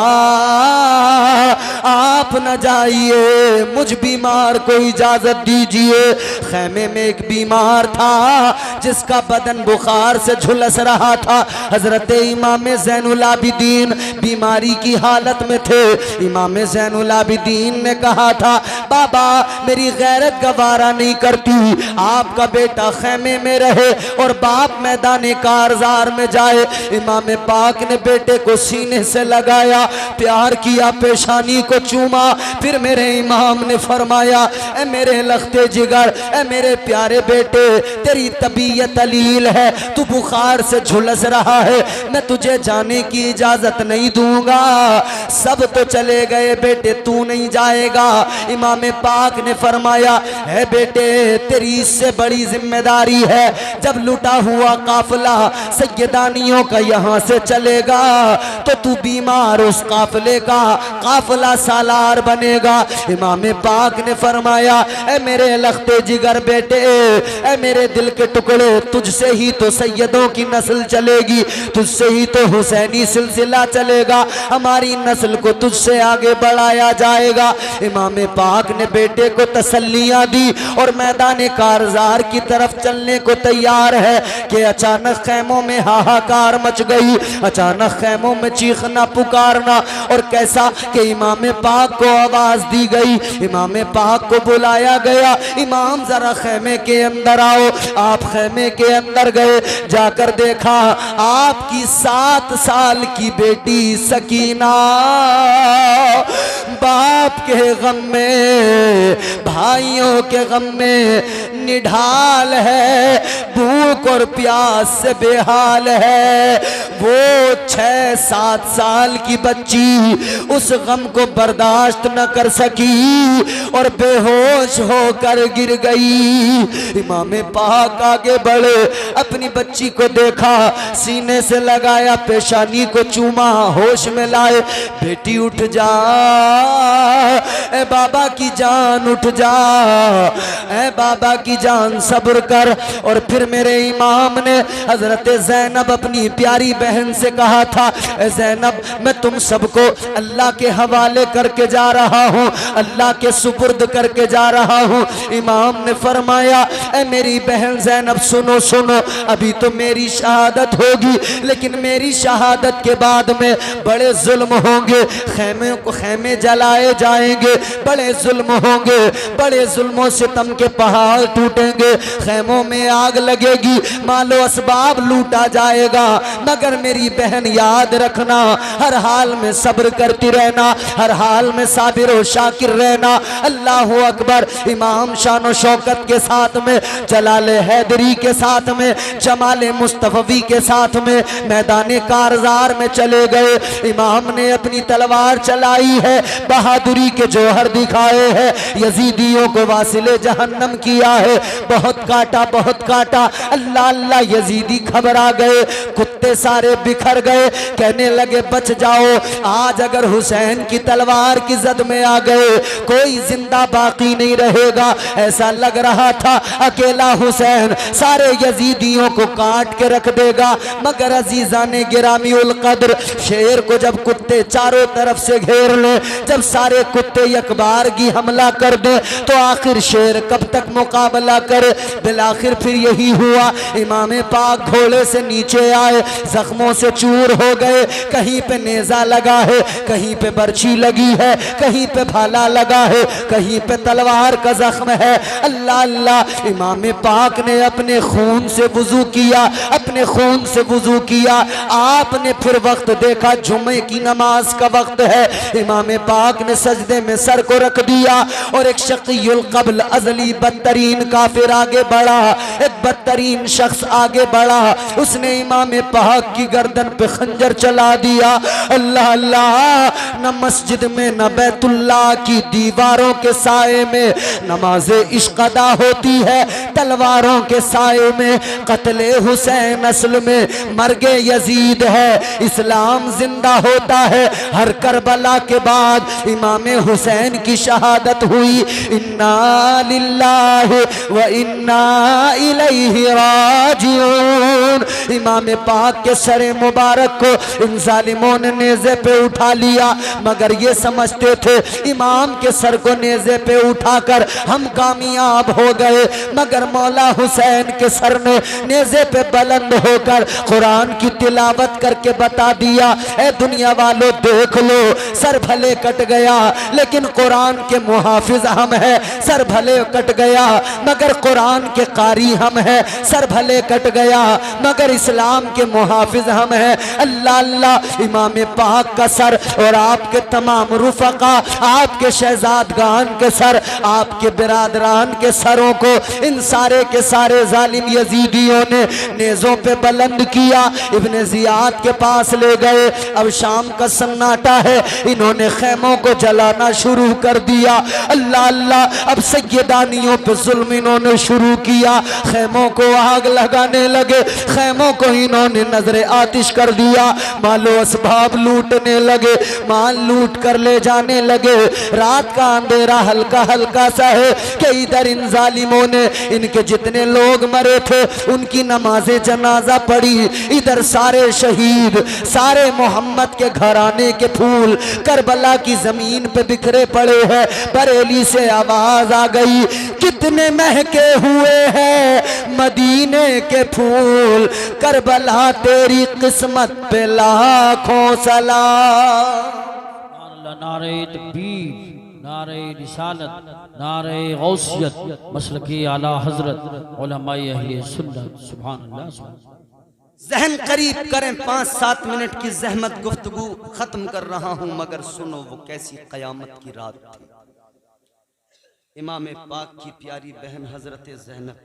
आप न जाइए, मुझ बीमार को इजाजत दीजिए। खैमे में एक बीमार था जिसका बदन बुखार से झुलस रहा था। हजरत इमाम ज़ैनुल आबिदीन बीमारी की हालत में थे। इमाम ज़ैनुल आबिदीन ने कहा था बाबा मेरी गैरत गवारा नहीं करती, आपका बेटा खैमे में रहे और बाप मैदान कारज़ार में जाए। इमाम पाक ने बेटे को सीने से लगाया, प्यार किया, पेशानी को चूमा फिर मेरे इमाम ने फरमाया, ए मेरे लख्ते जिगर, ए मेरे प्यारे बेटे, तेरी तबीयत अलील है, तू बुखार से झुलस रहा है, मैं तुझे जाने की इजाजत नहीं दूंगा। सब तो चले गए बेटे, तू नहीं जाएगा। इमाम पाक ने फरमाया, है बेटे तेरी इससे बड़ी जिम्मेदारी है, जब लुटा हुआ काफिला सैयदानियों का यहाँ से चलेगा तो तू बीमार उस काफिले का काफिला सालार बनेगा। इमाम पाक ने फरमाया, ए मेरे लख्ते जिगर बेटे, ए मेरे दिल के टुकड़े, तुझसे ही तो सैयदों की नस्ल चलेगी, तुझसे ही तो हुसैनी सिलसिला चलेगा, हमारी नस्ल को तुझसे आगे बढ़ाया जाएगा। इमाम पाक ने बेटे को तसल्लियां दी और मैदान कारजार की तरफ चलने को तैयार है कि अचानक खैमों में हाहाकार मच गई, अचानक खैमों में चीखना पुकारना, और कैसा कि इमाम पाक को आवाज दी गई, इमाम पाक को बुलाया गया, इमाम जरा खैमे के अंदर आओ। आप खैमे के अंदर गए, जाकर देखा आपकी 7 साल की बेटी सकीना बाप के गम में, भाइयों के गम में निढाल है, भूख और प्यास से बेहाल है। वो 6-7 साल की बच्ची उस गम को बर्दाश्त न कर सकी और बेहोश होकर गिर गई। इमाम पाक आगे बढ़े, अपनी बच्ची को देखा, सीने से लगाया, पेशानी को चूमा, होश में लाए, बेटी उठ जा, ए बाबा की जान उठ जा, ए बाबा की जान सब्र कर। और फिर मेरे इमाम ने हजरत ज़ैनब अपनी प्यारी बहन से कहा था, ए ज़ैनब मैं तुम सबको अल्लाह के हवाले करके जा रहा हूँ, अल्लाह के सुपुर्द करके जा रहा हूँ। इमाम ने फरमाया, ए मेरी बहन ज़ैनब सुनो सुनो, अभी तो मेरी शहादत होगी, लेकिन मेरी शहादत के बाद में बड़े जुल्म होंगे, खैमे जलाए जाएंगे, बड़े जुल्म होंगे, बड़े जुल्मों से तम के पहाड़ टूटेंगे, खैमों में आग लगेगी, मालो असबाब लूटा जाएगा, मगर मेरी बहन याद रखना, हर हाल में सब्र करती रहना, हर हाल में साबिर और शाकिर रहना। अल्लाह अकबर। इमाम शान और शौकत के साथ में, जलाल हैदरी के साथ में, जमाल मुस्तफवी के साथ में मैदान कारजार में चले गए। इमाम ने अपनी तलवार चलाई है, बहादुरी के जौहर दिखाए हैं, यजीदियों को वासिले जहन्नम किया है, बहुत काटा बहुत काटा। अल्लाह अल्लाह यजीदी घबरा गए, कुत्ते सारे बिखर गए, कहने लगे बच जाओ, आज अगर हुसैन की तलवार की जद में आ गए कोई जिंदा बाकी नहीं रहेगा। ऐसा लग रहा था अकेला हुसैन सारे यजीदियों को काट के रख देगा। मगर अजीजा ने गिरामी उल कद्र, शेर को जब कुत्ते चारों तरफ से घेर ले, जब सारे कुत्ते यकबारगी हमला कर दे, तो आखिर शेर कब तक मुकाबला करे। बिलाखिर फिर यही हुआ, इमाम पाक घोड़े से नीचे आए, जख्मों से चूर हो गए, कहीं पे नेजा लगा है, कहीं पे बर्छी लगी है, कहीं पे भाला लगा है, कहीं पे तलवार का जख्म है। अल्लाह अल्लाह। इमाम पाक ने अपने खून से वुजू किया, अपने खून से वुजू किया। आपने फिर वक्त देखा, जुमे की नमाज का वक्त है, इमाम पाक ने सजदे में सर को रख दिया और एक शकीयुल क़ब्ल अज़ली बदतरीन काफिर आगे बढ़ा, एक बदतरीन शख्स आगे बढ़ा, उसने इमाम पाक की गर्दन पे खंजर चला दिया। अल्लाह अल्लाह। न मस्जिद में न बैतुल्लाह की दीवारों के साए में नमाज़े इश्क अदा होती है, तलवारों के साए में कत्ले हुसैन असल में मर्गे यजीद है। इस्लाम जिंदा होता है, हर करबला के बाद इमाम हुसैन की शहादत हुई। इन्ना लिल्लाहि व इन्ना इलैहि राजिऊन। इमाम पाक के सरे मुबारक को इन जालिमों ने नेज़े पे उठा लिया, मगर ये समझते थे इमाम के सर को नेज़े पे उठाकर हम कामयाब हो गए, मगर मौला हुसैन के सर ने नेज़े पे बुलंद होकर कुरान की तिलावत करके बता दिया, ए दुनिया वालों देख लो, सर भले कट गया लेकिन कुरान के मुहाफिज हम हैं, सर भले कट गया मगर कुरान के कारी हम हैं, सर भले कट गया मगर इस्लाम के मुहाफिज हम हैं। अल्लाह अल्लाह, इमाम पाक का सर और आपके तमाम रुफका, आपके शहजादगान के सर, आपके बिरादरान के सरों को इन सारे के सारे जालिम यजीदियों ने नेज़ों पे बुलंद किया, इब्ने जियाद के पास ले गए। अब शाम का सन्नाटा है, इन्होंने खैमों को जलाना शुरू कर दिया। अल्लाह अल्लाह, अब सैयदानियों पे जुल्म इन्होंने शुरू किया, खैमों को आग लगाने लगे, खैमों को इन्होंने नजरे आतिश कर दिया, मालो असबाब लूटने लगे, माल लूट कर ले जाने लगे। रात का अंधेरा हल्का हल्का सा है कि इधर इन जालिमों ने इनके जितने लोग मरे थे उनकी नमाज़े जनाजा पढ़ी, इधर सारे शहीद, सारे मोहम्मद के घराने के फूल करबला की जमीन पे बिखरे पड़े हैं। बरेली से आवाज आ गई, कितने महके हुए हैं मदीने के फूल, करबला तेरी किस्मत पे लाखों सलाम। नारे तकबीर, नारे रिसालत, नारे गौसियत, मसलके आला हजरत उलमाए अहले सुन्नत। सुभान अल्लाह, सुभान अल्लाह। जहन करीब करें, 5-7 मिनट की जहमत गुफ्तगू खत्म कर रहा हूं, मगर सुनो वो कैसी कयामत की रात थी। इमाम पाक की प्यारी बहन हजरत ज़ैनब,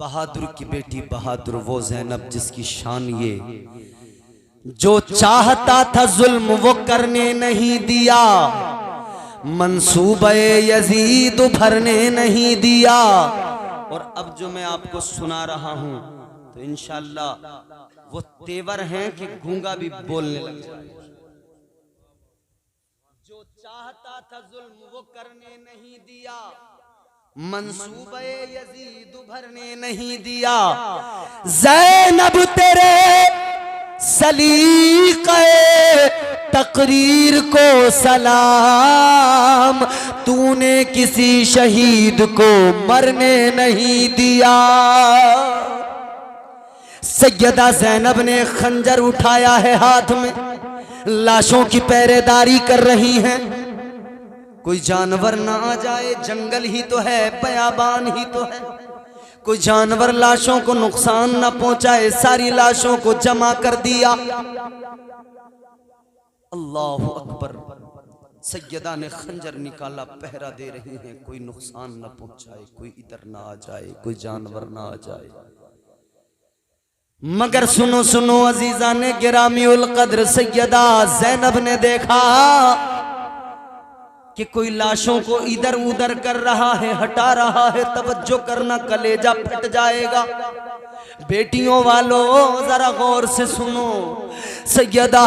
बहादुर की बेटी बहादुर, वो ज़ैनब जिसकी शान ये, जो चाहता था जुल्म वो करने नहीं दिया, मंसूबे यजीद भरने नहीं दिया। और अब जो मैं आपको सुना रहा हूं तो इंशाअल्लाह वो तेवर हैं कि गूंगा भी बोलने लग जाए। जो चाहता था जुल्म वो करने नहीं दिया, मंसूबे यजीद भरने नहीं दिया। ज़ैनब तेरे सलीक़े तकरीर को सलाम, तूने किसी शहीद को मरने नहीं दिया। सैयदा ज़ैनब ने खंजर उठाया है हाथ में, लाशों की पहरेदारी कर रही हैं। कोई जानवर ना आ जाए, जंगल ही तो है, बयाबान ही तो है, कोई जानवर लाशों को नुकसान ना पहुंचाए, सारी लाशों को जमा कर दिया। अल्लाहु अकबर। सैयदा ने खंजर निकाला, पहरा दे रही हैं, कोई नुकसान ना पहुंचाए, कोई इधर ना आ जाए, कोई जानवर ना आ जाए। मगर सुनो सुनो अजीजा ने गिरामीउल कद्र, सैयदा ज़ैनब ने देखा कि कोई लाशों को इधर उधर कर रहा है, हटा रहा है। तवज्जो करना, कलेजा फट जाएगा। बेटियों वालों जरा गौर से सुनो। सैयदा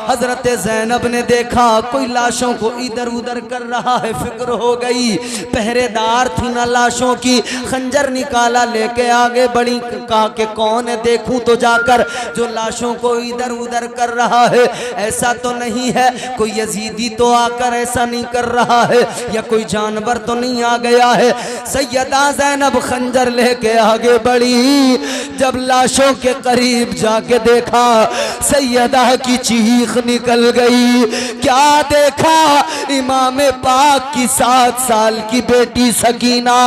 हजरत ज़ैनब ने देखा कोई लाशों को इधर उधर कर रहा है, फिक्र हो गई। पहरेदार थी ना लाशों की, खंजर निकाला, लेके आगे बढ़ी, कहा कि कौन है देखूं तो जाकर जो लाशों को इधर उधर कर रहा है। ऐसा तो नहीं है कोई यजीदी तो आकर ऐसा नहीं कर रहा है, या कोई जानवर तो नहीं आ गया है। सैयदा ज़ैनब खंजर लेके आगे बढ़ी, जब लाशों के करीब जाके देखा, सैयदा की चीख निकल गई। क्या देखा? इमाम पाक की 7 साल की बेटी सकीना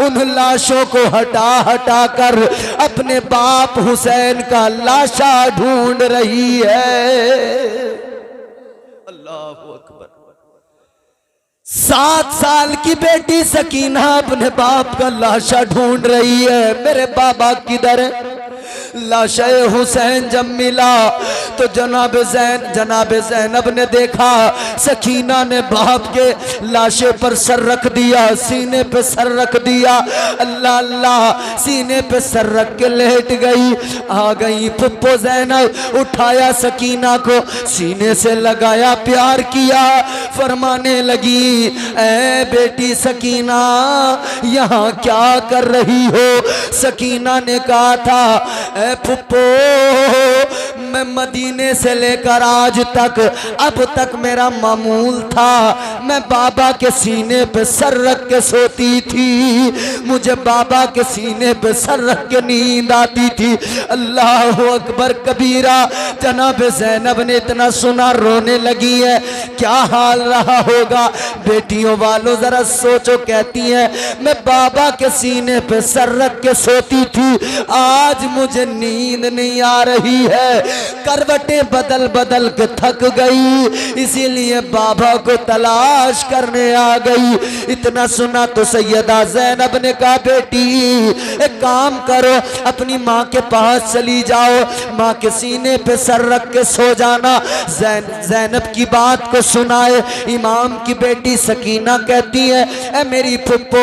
उन लाशों को हटा हटा कर अपने बाप हुसैन का लाशा ढूंढ रही है। अल्लाहु अकबर। 7 साल की बेटी सकीना अपने बाप का लाशा ढूंढ रही है। मेरे बाबा किधर है? लाशे हुसैन जब मिला तो जनाब ज़ैनब ने देखा सकीना ने बाप के लाशे पर सर रख दिया, सीने पे सर रख दिया। अल्लाह अल्लाह, सीने पे सर रख के लेट गई। आ गई पुप्पो ज़ैनब, उठाया सकीना को, सीने से लगाया, प्यार किया, फरमाने लगी, ऐ बेटी सकीना यहाँ क्या कर रही हो? सकीना ने कहा था, ए पुप्पो मैं मदीने से लेकर आज तक अब तक मेरा मामूल था, मैं बाबा के सीने पे सर रख के सोती थी, मुझे बाबा के सीने पे सर रख के नींद आती थी। अल्लाह अकबर कबीरा। जनाब ज़ैनब ने इतना सुना, रोने लगी है। क्या हाल रहा होगा बेटियों वालों, जरा सोचो। कहती है मैं बाबा के सीने पे सर रख के सोती थी, आज मुझे नींद नहीं आ रही है, करवटें बदल बदल के थक गई, इसीलिए बाबा को तलाश करने आ गई। इतना सुना तो सैयदा ज़ैनब ने कहा बेटी एक काम करो, अपनी माँ के पास चली जाओ, माँ के सीने पे सर रख के सो जाना। ज़ैनब की बात को सुनाए इमाम की बेटी सकीना कहती है ए मेरी फुप्पो,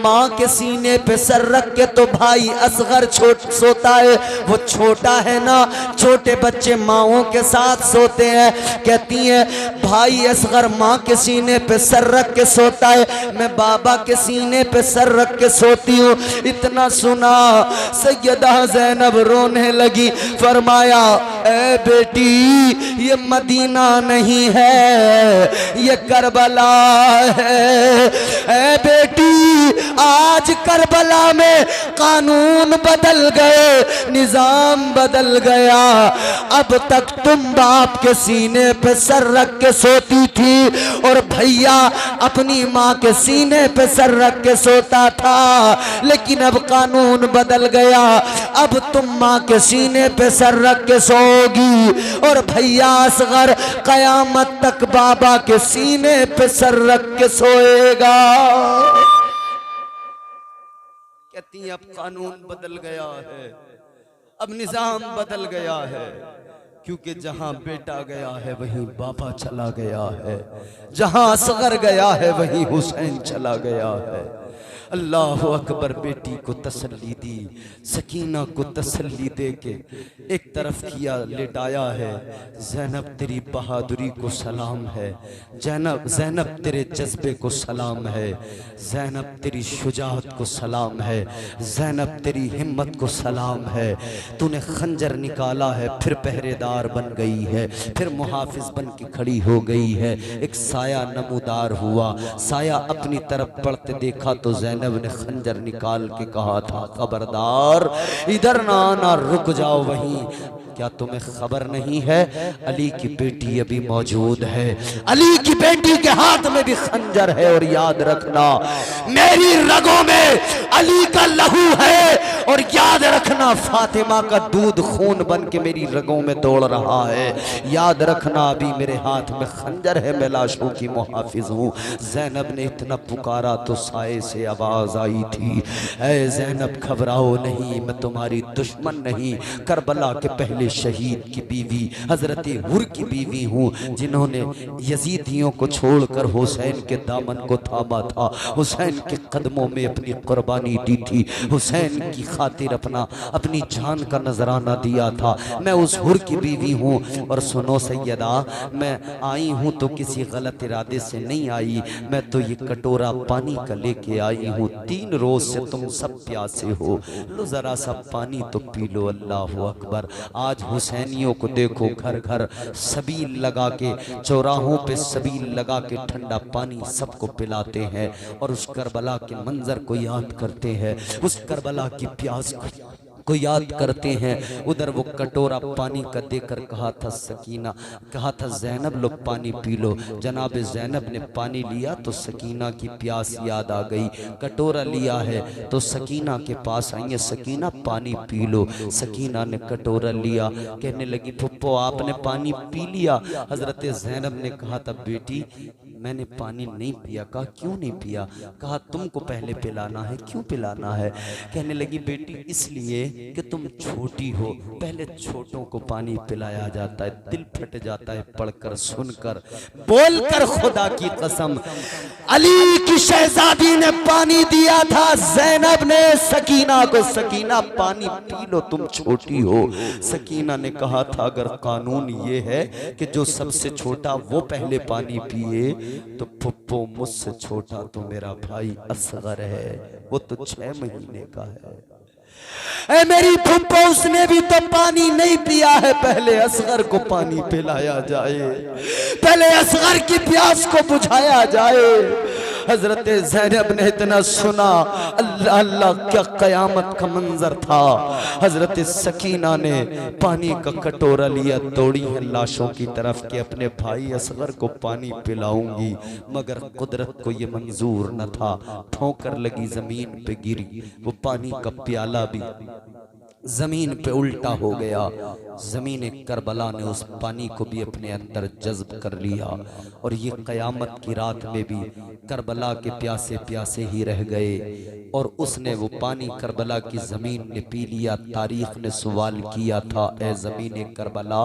माँ के सीने पे सर रख के तो भाई असगर सोता है, वो छोटा है ना, छोटे बच्चे माँओं के साथ सोते हैं। कहती है भाई असगर माँ के सीने पे सर रख के सोता है, मैं बाबा के सीने पे सर रख के सोती हूँ। इतना सुना सैयदा ज़ैनब रोने लगी। फरमाया ए बेटी ये मदीना नहीं है, ये करबला है। ए बेटी आज करबला में कानून बदल गए, निजाम बदल गया। अब तक तुम बाप के सीने पे सर रख के सोती थी और भैया अपनी माँ के सीने पे सर रख के सोता था, लेकिन अब कानून बदल गया, अब तुम माँ के सीने पे सर रख के सोओगी और भैया असगर कयामत तक बाबा के सीने पे सर रख के सोएगा। कहती अब कानून बदल गया है, अब निजाम बदल गया है, क्योंकि जहां बेटा गया है वहीं बाबा चला गया है, जहां असगर गया है वहीं हुसैन चला गया है। अल्लाह अकबर। बेटी को तसल्ली दी, सकीना को तसल्ली दे के एक तरफ किया, लेटाया है। ज़ैनब तेरी बहादुरी को सलाम है, ज़ैनब तेरे जज्बे को सलाम है, ज़ैनब तेरी शुजाअत को सलाम है, ज़ैनब तेरी हिम्मत को सलाम है। तूने खंजर निकाला है, फिर पहरेदार बन गई है, फिर मुहाफिज बन के खड़ी हो गई है। एक साया नमूदार हुआ, साया अपनी तरफ बढ़ते देखा तो ज़ैनब ने खंजर निकाल के कहा था खबरदार इधर ना आना, रुक जाओ वहीं। क्या तुम्हें खबर नहीं है अली की बेटी अभी मौजूद है, अली की बेटी के हाथ में भी खंजर है। और याद रखना मेरी रगों में अली का लहू है, और याद रखना फातिमा का दूध खून बन के मेरी रगों में दौड़ रहा है। याद रखना अभी मेरे हाथ में खंजर है, मैं लाशों की मुहाफिज हूँ। ज़ैनब ने इतना पुकारा तो साए से आवाज आई थी, ऐ ज़ैनब घबराओ नहीं, मैं तुम्हारी दुश्मन नहीं, करबला के पहले शहीद की बीवी हजरत हुर की बीवी हूँ, जिन्होंने यजीदियों को छोड़कर हुसैन के दामन को थामा था, हुसैन के कदमों में अपनी कुर्बानी दी थी, हुसैन की खातिर अपनी जान का नजराना दिया था। मैं उस हुर की बीवी हूँ। और सुनो सैयदा, मैं आई हूँ तो किसी गलत इरादे से नहीं आई, मैं तो ये कटोरा पानी का लेके आई हूँ। 3 रोज से तुम सब प्यासे हो, लो जरा सा पानी तो पी लो। अल्लाह अकबर। आज हुसैनियों को देखो, घर घर सबील लगा के, चौराहों पे सबील लगा के ठंडा पानी सबको पिलाते हैं और उस करबला के मंजर को याद करते हैं, उस करबला की प्यास को याद करते हैं। उधर वो कटोरा पानी का देकर कहा था सकीना, कहा था ज़ैनब लो पानी पी लो। जनाब ज़ैनब ने पानी लिया तो सकीना की प्यास याद आ गई, कटोरा लिया है तो सकीना के पास आई है, सकीना पानी पी लो। सकीना ने कटोरा लिया, कहने लगी फुप्पो आपने पानी पी लिया। हजरत ज़ैनब ने कहा था बेटी मैंने पानी नहीं पिया। कहा क्यों नहीं पिया? कहा तुमको पहले पिलाना है। क्यों पिलाना है? कहने लगी बेटी इसलिए कि तुम छोटी हो, पहले छोटों को पानी पिलाया जाता है। दिल फट जाता है पढ़कर सुनकर, बोलकर खुदा की कसम। अली की शहजादी ने पानी दिया था ज़ैनब ने सकीना को, सकीना पानी पी लो तुम छोटी हो। सकीना ने कहा था अगर कानून ये है कि जो सबसे छोटा वो पहले पानी पिए तो फुप्पो मुझसे छोटा तो मेरा भाई असगर है, वो तो 6 महीने का है। ऐ मेरी फुप्पो, उसने भी तो पानी नहीं पिया है, पहले असगर को पानी पिलाया जाए, पहले असगर की प्यास को बुझाया जाए। हजरत ज़ैनब ने इतना सुना, अल्लाह अल्लाह, क्या कयामत का मंजर था। हजरत सकीना ने पानी का कटोरा लिया, दौड़ी है लाशों की तरफ के अपने भाई असगर को पानी पिलाऊंगी, मगर कुदरत को ये मंजूर न था। ठोकर लगी, जमीन पे गिरी, वो पानी का प्याला भी जमीन पे उल्टा हो गया। जमीन करबला ने उस पानी को भी अपने अंदर जज्ब कर लिया, और ये कयामत की रात में भी करबला के प्यासे प्यासे ही रह गए। और उसने वो पानी करबला की जमीन ने पी लिया। तारीख ने सवाल किया था, ए जमीन करबला,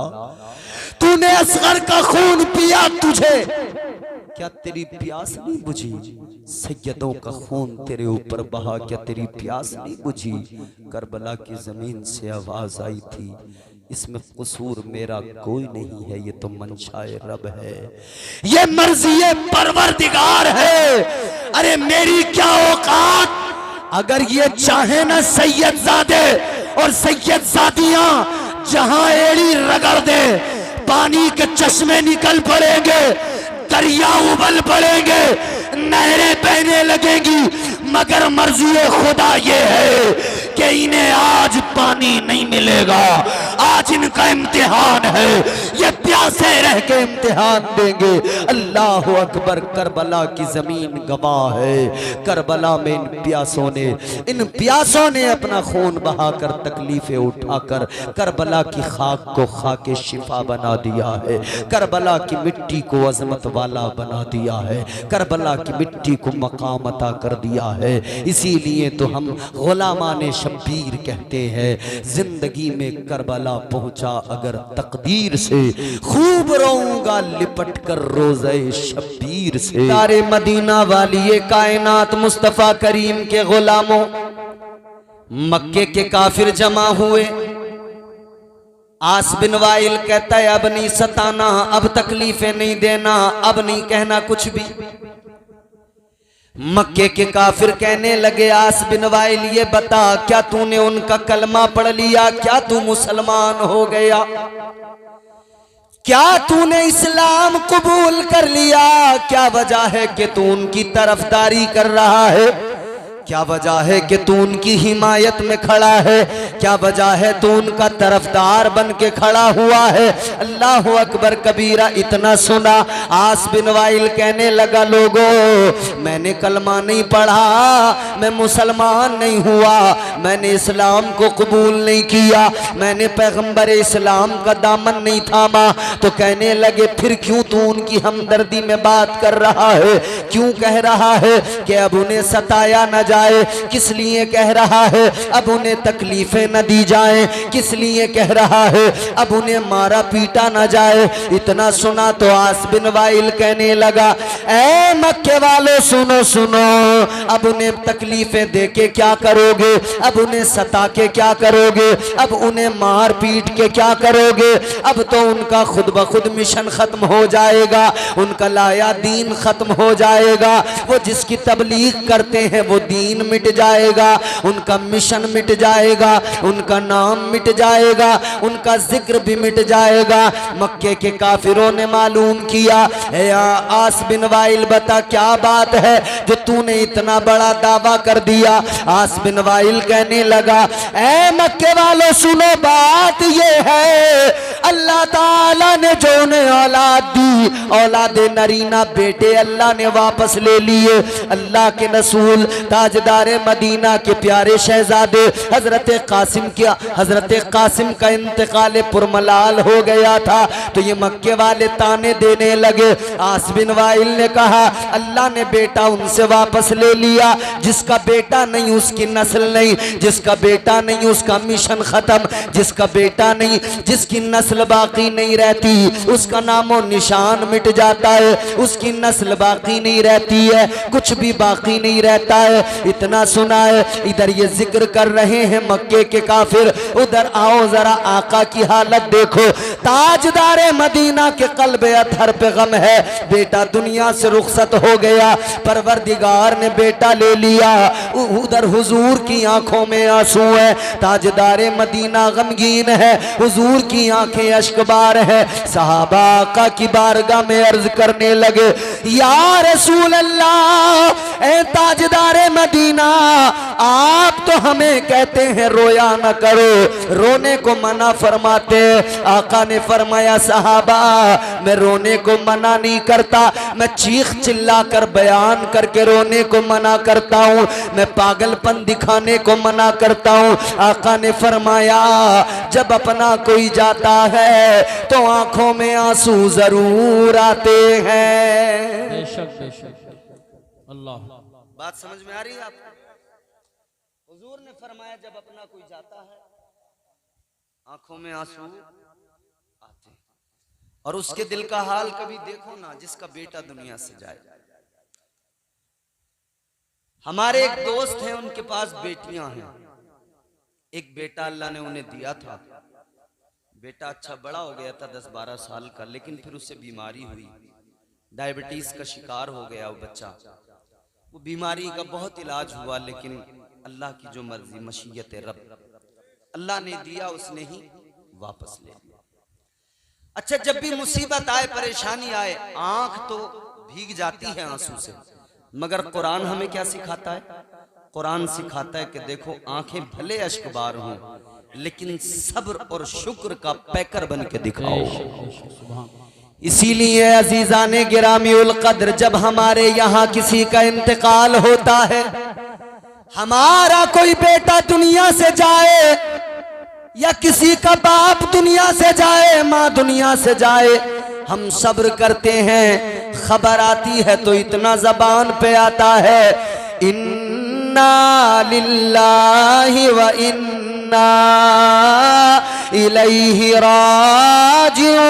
तूने असगर का खून पिया, तुझे क्या तेरी प्यास नहीं बुझी? सैयदों का खून तेरे ऊपर बहा, क्या तेरी प्यास नहीं बुझी? करबला की जमीन से आवाज आई थी, इसमें कसूर मेरा कोई नहीं है, ये तो मंशाए रब है, ये मर्जी परवरदिगार है। अरे मेरी क्या औकात, अगर ये चाहे ना सैयदजादे और सैयदजादियां जहां एड़ी रगड़ दे, पानी के चश्मे निकल पड़ेंगे, दरिया उबल पड़ेंगे, नहरें बहने लगेंगी, मगर मर्जी खुदा ये है कि इन्हें आज पानी नहीं मिलेगा। आज इनका इम्तिहान है, ये प्यासे रह के इम्तिहान देंगे। अल्लाह अकबर, करबला की जमीन गवाह है। करबला में इन प्यासों ने अपना खून बहाकर, तकलीफें उठाकर करबला की खाक को खाके शिफा बना दिया है। करबला की मिट्टी को अजमत वाला बना दिया है, करबला की मिट्टी को मकाम अता कर दिया है। इसीलिए तो हम गुलामाने शब्बीर कहते हैं, जिंदगी में करबला पहुंचा अगर तकदीर से, खूब रोऊंगा लिपट कर रोज़े शब्बीर से। तारे मदीना वाली कायनात मुस्तफा करीम के गुलामों, मक्के के काफिर जमा हुए। आस बिन वाइल कहता है, अब नहीं सताना, अब तकलीफें नहीं देना, अब नहीं कहना कुछ भी। मक्के के काफिर कहने लगे, आस बिन वाइल ये बता, क्या तूने उनका कलमा पढ़ लिया? क्या तू मुसलमान हो गया? क्या तूने इस्लाम कबूल कर लिया? क्या वजह है कि तू उनकी तरफदारी कर रहा है? क्या वजह है कि तू उनकी हिमायत में खड़ा है? क्या वजह है तू उनका तरफदार बन के खड़ा हुआ है? अल्लाह अकबर कबीरा। इतना सुना, आस बिन वाइल कहने लगा, लोगों मैंने कलमा नहीं पढ़ा, मैं मुसलमान नहीं हुआ, मैंने इस्लाम को कबूल नहीं किया, मैंने पैगंबर इस्लाम का दामन नहीं थामा। तो कहने लगे, फिर क्यों तू उनकी हमदर्दी में बात कर रहा है? क्यों कह रहा है कि अब उन्हें सताया न जाए? किस लिए कह रहा है अब उन्हें तकलीफें न दी जाए? किस लिए कह रहा है अब उन्हें मारा पीटा न जाए? इतना सुना तो आस बिन वाइल कहने लगा, ऐ मक्के वालों सुनो सुनो, अब उन्हें तकलीफें दे के क्या करोगे? अब उन्हें सता के क्या करोगे? अब उन्हें मार पीट के क्या करोगे? अब तो उनका खुद ब खुद मिशन खत्म हो जाएगा, उनका लाया दीन खत्म हो जाएगा। वो जिसकी तबलीग करते हैं वो दीन मिट जाएगा, उनका मिशन मिट जाएगा, उनका नाम मिट जाएगा, उनका जिक्र भी मिट जाएगा। मक्के के काफिरों ने मालूम किया, आस बिन वाइल बता क्या बात है जो तूने इतना बड़ा दावा कर दिया? आस बिन वाइल कहने लगा, ऐ मक्के वालों सुनो, बात ये है अल्लाह ताला ने जो उन्हें औलाद दी, औलाद नरीना बेटे अल्लाह ने वापस ले लिए। अल्लाह के रसूल ताजदार मदीना के प्यारे शहजादे हजरत कासिम का इंतकाल पुरमलाल हो गया था। तो ये मक्के वाले ताने देने लगे। आस बिन वाइल ने कहा, अल्लाह ने बेटा उनसे वापस ले लिया, जिसका बेटा नहीं उसकी नस्ल नहीं, जिसका बेटा नहीं उसका मिशन खत्म, जिसका बेटा नहीं जिसकी नस्ल नस्ल बाकी नहीं रहती, उसका नामो निशान मिट जाता है, उसकी नस्ल बाकी नहीं रहती है, कुछ भी बाकी नहीं रहता है। इतना सुना है, इधर ये जिक्र कर रहे हैं मक्के के काफिर, उधर आओ जरा आका की हालत देखो। ताजदारे मदीना के कल्बे अतहर पे गम है, बेटा दुनिया से रुखसत हो गया, परवरदिगार ने बेटा ले लिया। उधर हुजूर की आंखों में आंसू है, ताजदारे मदीना गमगीन है, हुजूर की आंखें अश्कबार है। सहाबा आका की बारगाह में अर्ज करने लगे, या रसूल अल्लाह, ए ताजदारे मदीना, आप तो हमें कहते हैं रोया न करो, रोने को मना फरमाते। आका ने फरमाया, सहाबा मैं रोने को मना नहीं करता, मैं चीख चिल्ला कर बयान करके रोने को मना करता हूँ, मैं पागलपन दिखाने को मना करता हूँ। आका ने फरमाया, जब अपना कोई जाता है तो आंखों में आंसू जरूर आते हैं। बेशक बेशक अल्लाह। बात समझ में आ रही है आपको? हुजूर ने फरमाया, जब अपना कोई जाता है आंखों में आंसू आते हैं। और उसके दिल का हाल कभी देखो ना, जिसका बेटा दुनिया से जाए। हमारे एक दोस्त हैं, उनके पास बेटियां हैं। एक बेटा अल्लाह ने उन्हें दिया था, बेटा अच्छा बड़ा हो गया था 10-12 साल का, लेकिन फिर उससे बीमारी हुई, डायबिटीज का शिकार हो गया वो बच्चा। वो बीमारी का बहुत इलाज हुआ, लेकिन अल्लाह की जो मर्जी, मशीयत रब, अल्लाह ने दिया, उसने ही वापस ले लिया। अच्छा, जब भी मुसीबत आए, परेशानी आए, आंख तो भीग जाती है आंसू से, मगर कुरान हमें क्या सिखाता है? कुरान सिखाता है कि देखो, आंखें भले अश्कबार हों, लेकिन सब्र और शुक्र का पैकर बन के दिखाओ। इसीलिए अजीजाने गिरामी उल कद्र, जब हमारे यहाँ किसी का इंतकाल होता है, हमारा कोई बेटा दुनिया से जाए या किसी का बाप दुनिया से जाए, माँ दुनिया से जाए, हम सब्र करते हैं। खबर आती है तो इतना जबान पे आता है, इन्ना लिल्लाहि व इन्ना इलैहि राजिऊन।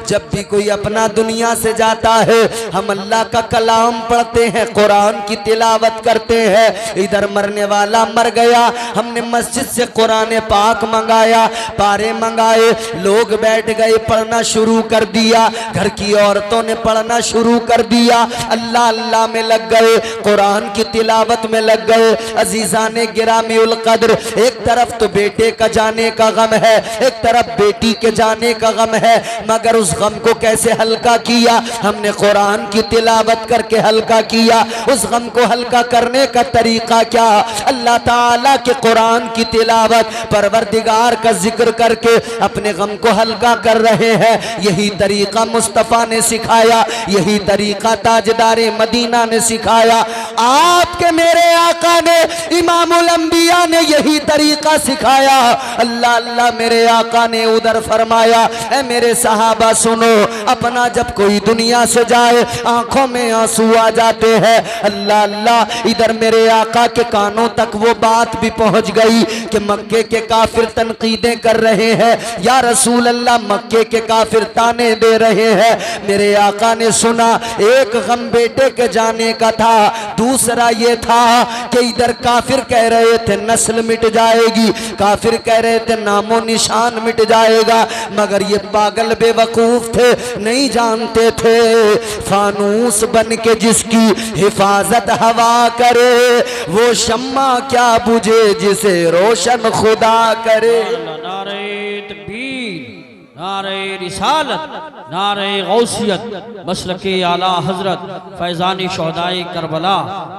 जब भी कोई अपना दुनिया से जाता है, हम अल्लाह का कलाम पढ़ते हैं, कुरान की तिलावत करते हैं। इधर मरने वाला मर गया, हमने मस्जिद से कुरान पाक मंगाया, पारे मंगाए, लोग बैठ गए, पढ़ना शुरू कर दिया, घर की औरतों ने पढ़ना शुरू कर दिया, अल्लाह अल्लाह में लग गए, कुरान की तिलावत में लग गए। अजीजाने गिरामी उल कद्र, एक तरफ तो बेटे का जाने का गम है, एक तरफ बेटी के जाने का गम है, मगर उस गम को कैसे हल्का किया? हमने कुरान की तिलावत करके हल्का किया। उस गम को हल्का करने का तरीका क्या? अल्लाह ताला के कुरान की तिलावत, परवरदिगार का जिक्र करके अपने गम को हल्का कर रहे हैं। यही तरीका मुस्तफ़ा ने सिखाया, यही तरीका ताजदारे मदीना ने सिखाया, आपके मेरे आका ने, इमामुल अंबिया ने यही तरीका सिखाया। अल्लाह अल्लाह मेरे आका ने उधर फरमाया, ऐ मेरे सहाबा सुनो, अपना जब कोई दुनिया से जाए आंखों में आंसू आ जाते हैं। अल्लाह अल्लाह, इधर मेरे आका के कानों तक वो बात भी पहुंच गई कि मक्के के काफिर तनकीदें कर रहे हैं, या रसूल अल्लाह मक्के के काफिर ताने दे रहे हैं। मेरे आका ने सुना, एक गम बेटे के जाने का था, दूसरा ये था कि इधर काफिर कह रहे थे नस्ल मिट जाएगी, काफिर कह रहे थे नामो निशान मिट जाएगा, मगर ये पागल बेवकूफ थे, नहीं जानते थे फानूस बन के जिसकी हिफाजत हवा करे, वो शम्मा क्या बुझे जिसे रोशन खुदा करे। नारे तकबीर, नारे रिसालत, नारे गौसियत, मसलके आला हजरत फैजानी शोहदाए करबला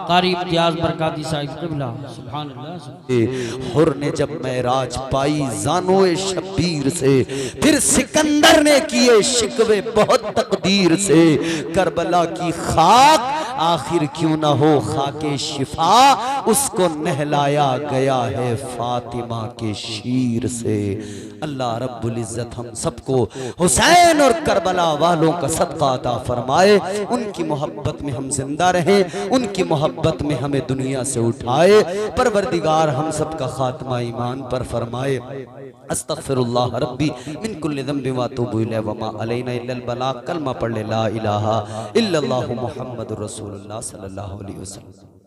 कारी इम्तियाज बरकाती साहिब क़िबला। सुभान अल्लाह। हुर ने जब महराज पाई जानोए शब्बीर से, फिर सिकंदर ने किए शिकवे बहुत तकदीर से, करबला की खाक आखिर क्यों ना हो खाके शिफा, उसको नहलाया गया है फातिमा के शीर से। अल्लाह रब्बुल इज्जत हम सबको हुसैन और करबला करबला वालों का सदका अता फरमाए, उनकी मोहब्बत में हम जिंदा रहें, उनकी मोहब्बत में हमें दुनिया से उठाए। परवरदिगार हम सब का खात्मा ईमान पर फरमाए। अस्तगफिरुल्लाह रब्बी मिन कुल्लि ज़ंबि व अतूबु इलैहि व मा अलैना इल्लल बलाग। कलमा पढ़ ले ला इलाहा इल्लल्लाहु मुहम्मदुर रसूलुल्लाह सल्लल्लाहु अलैहि वसल्लम।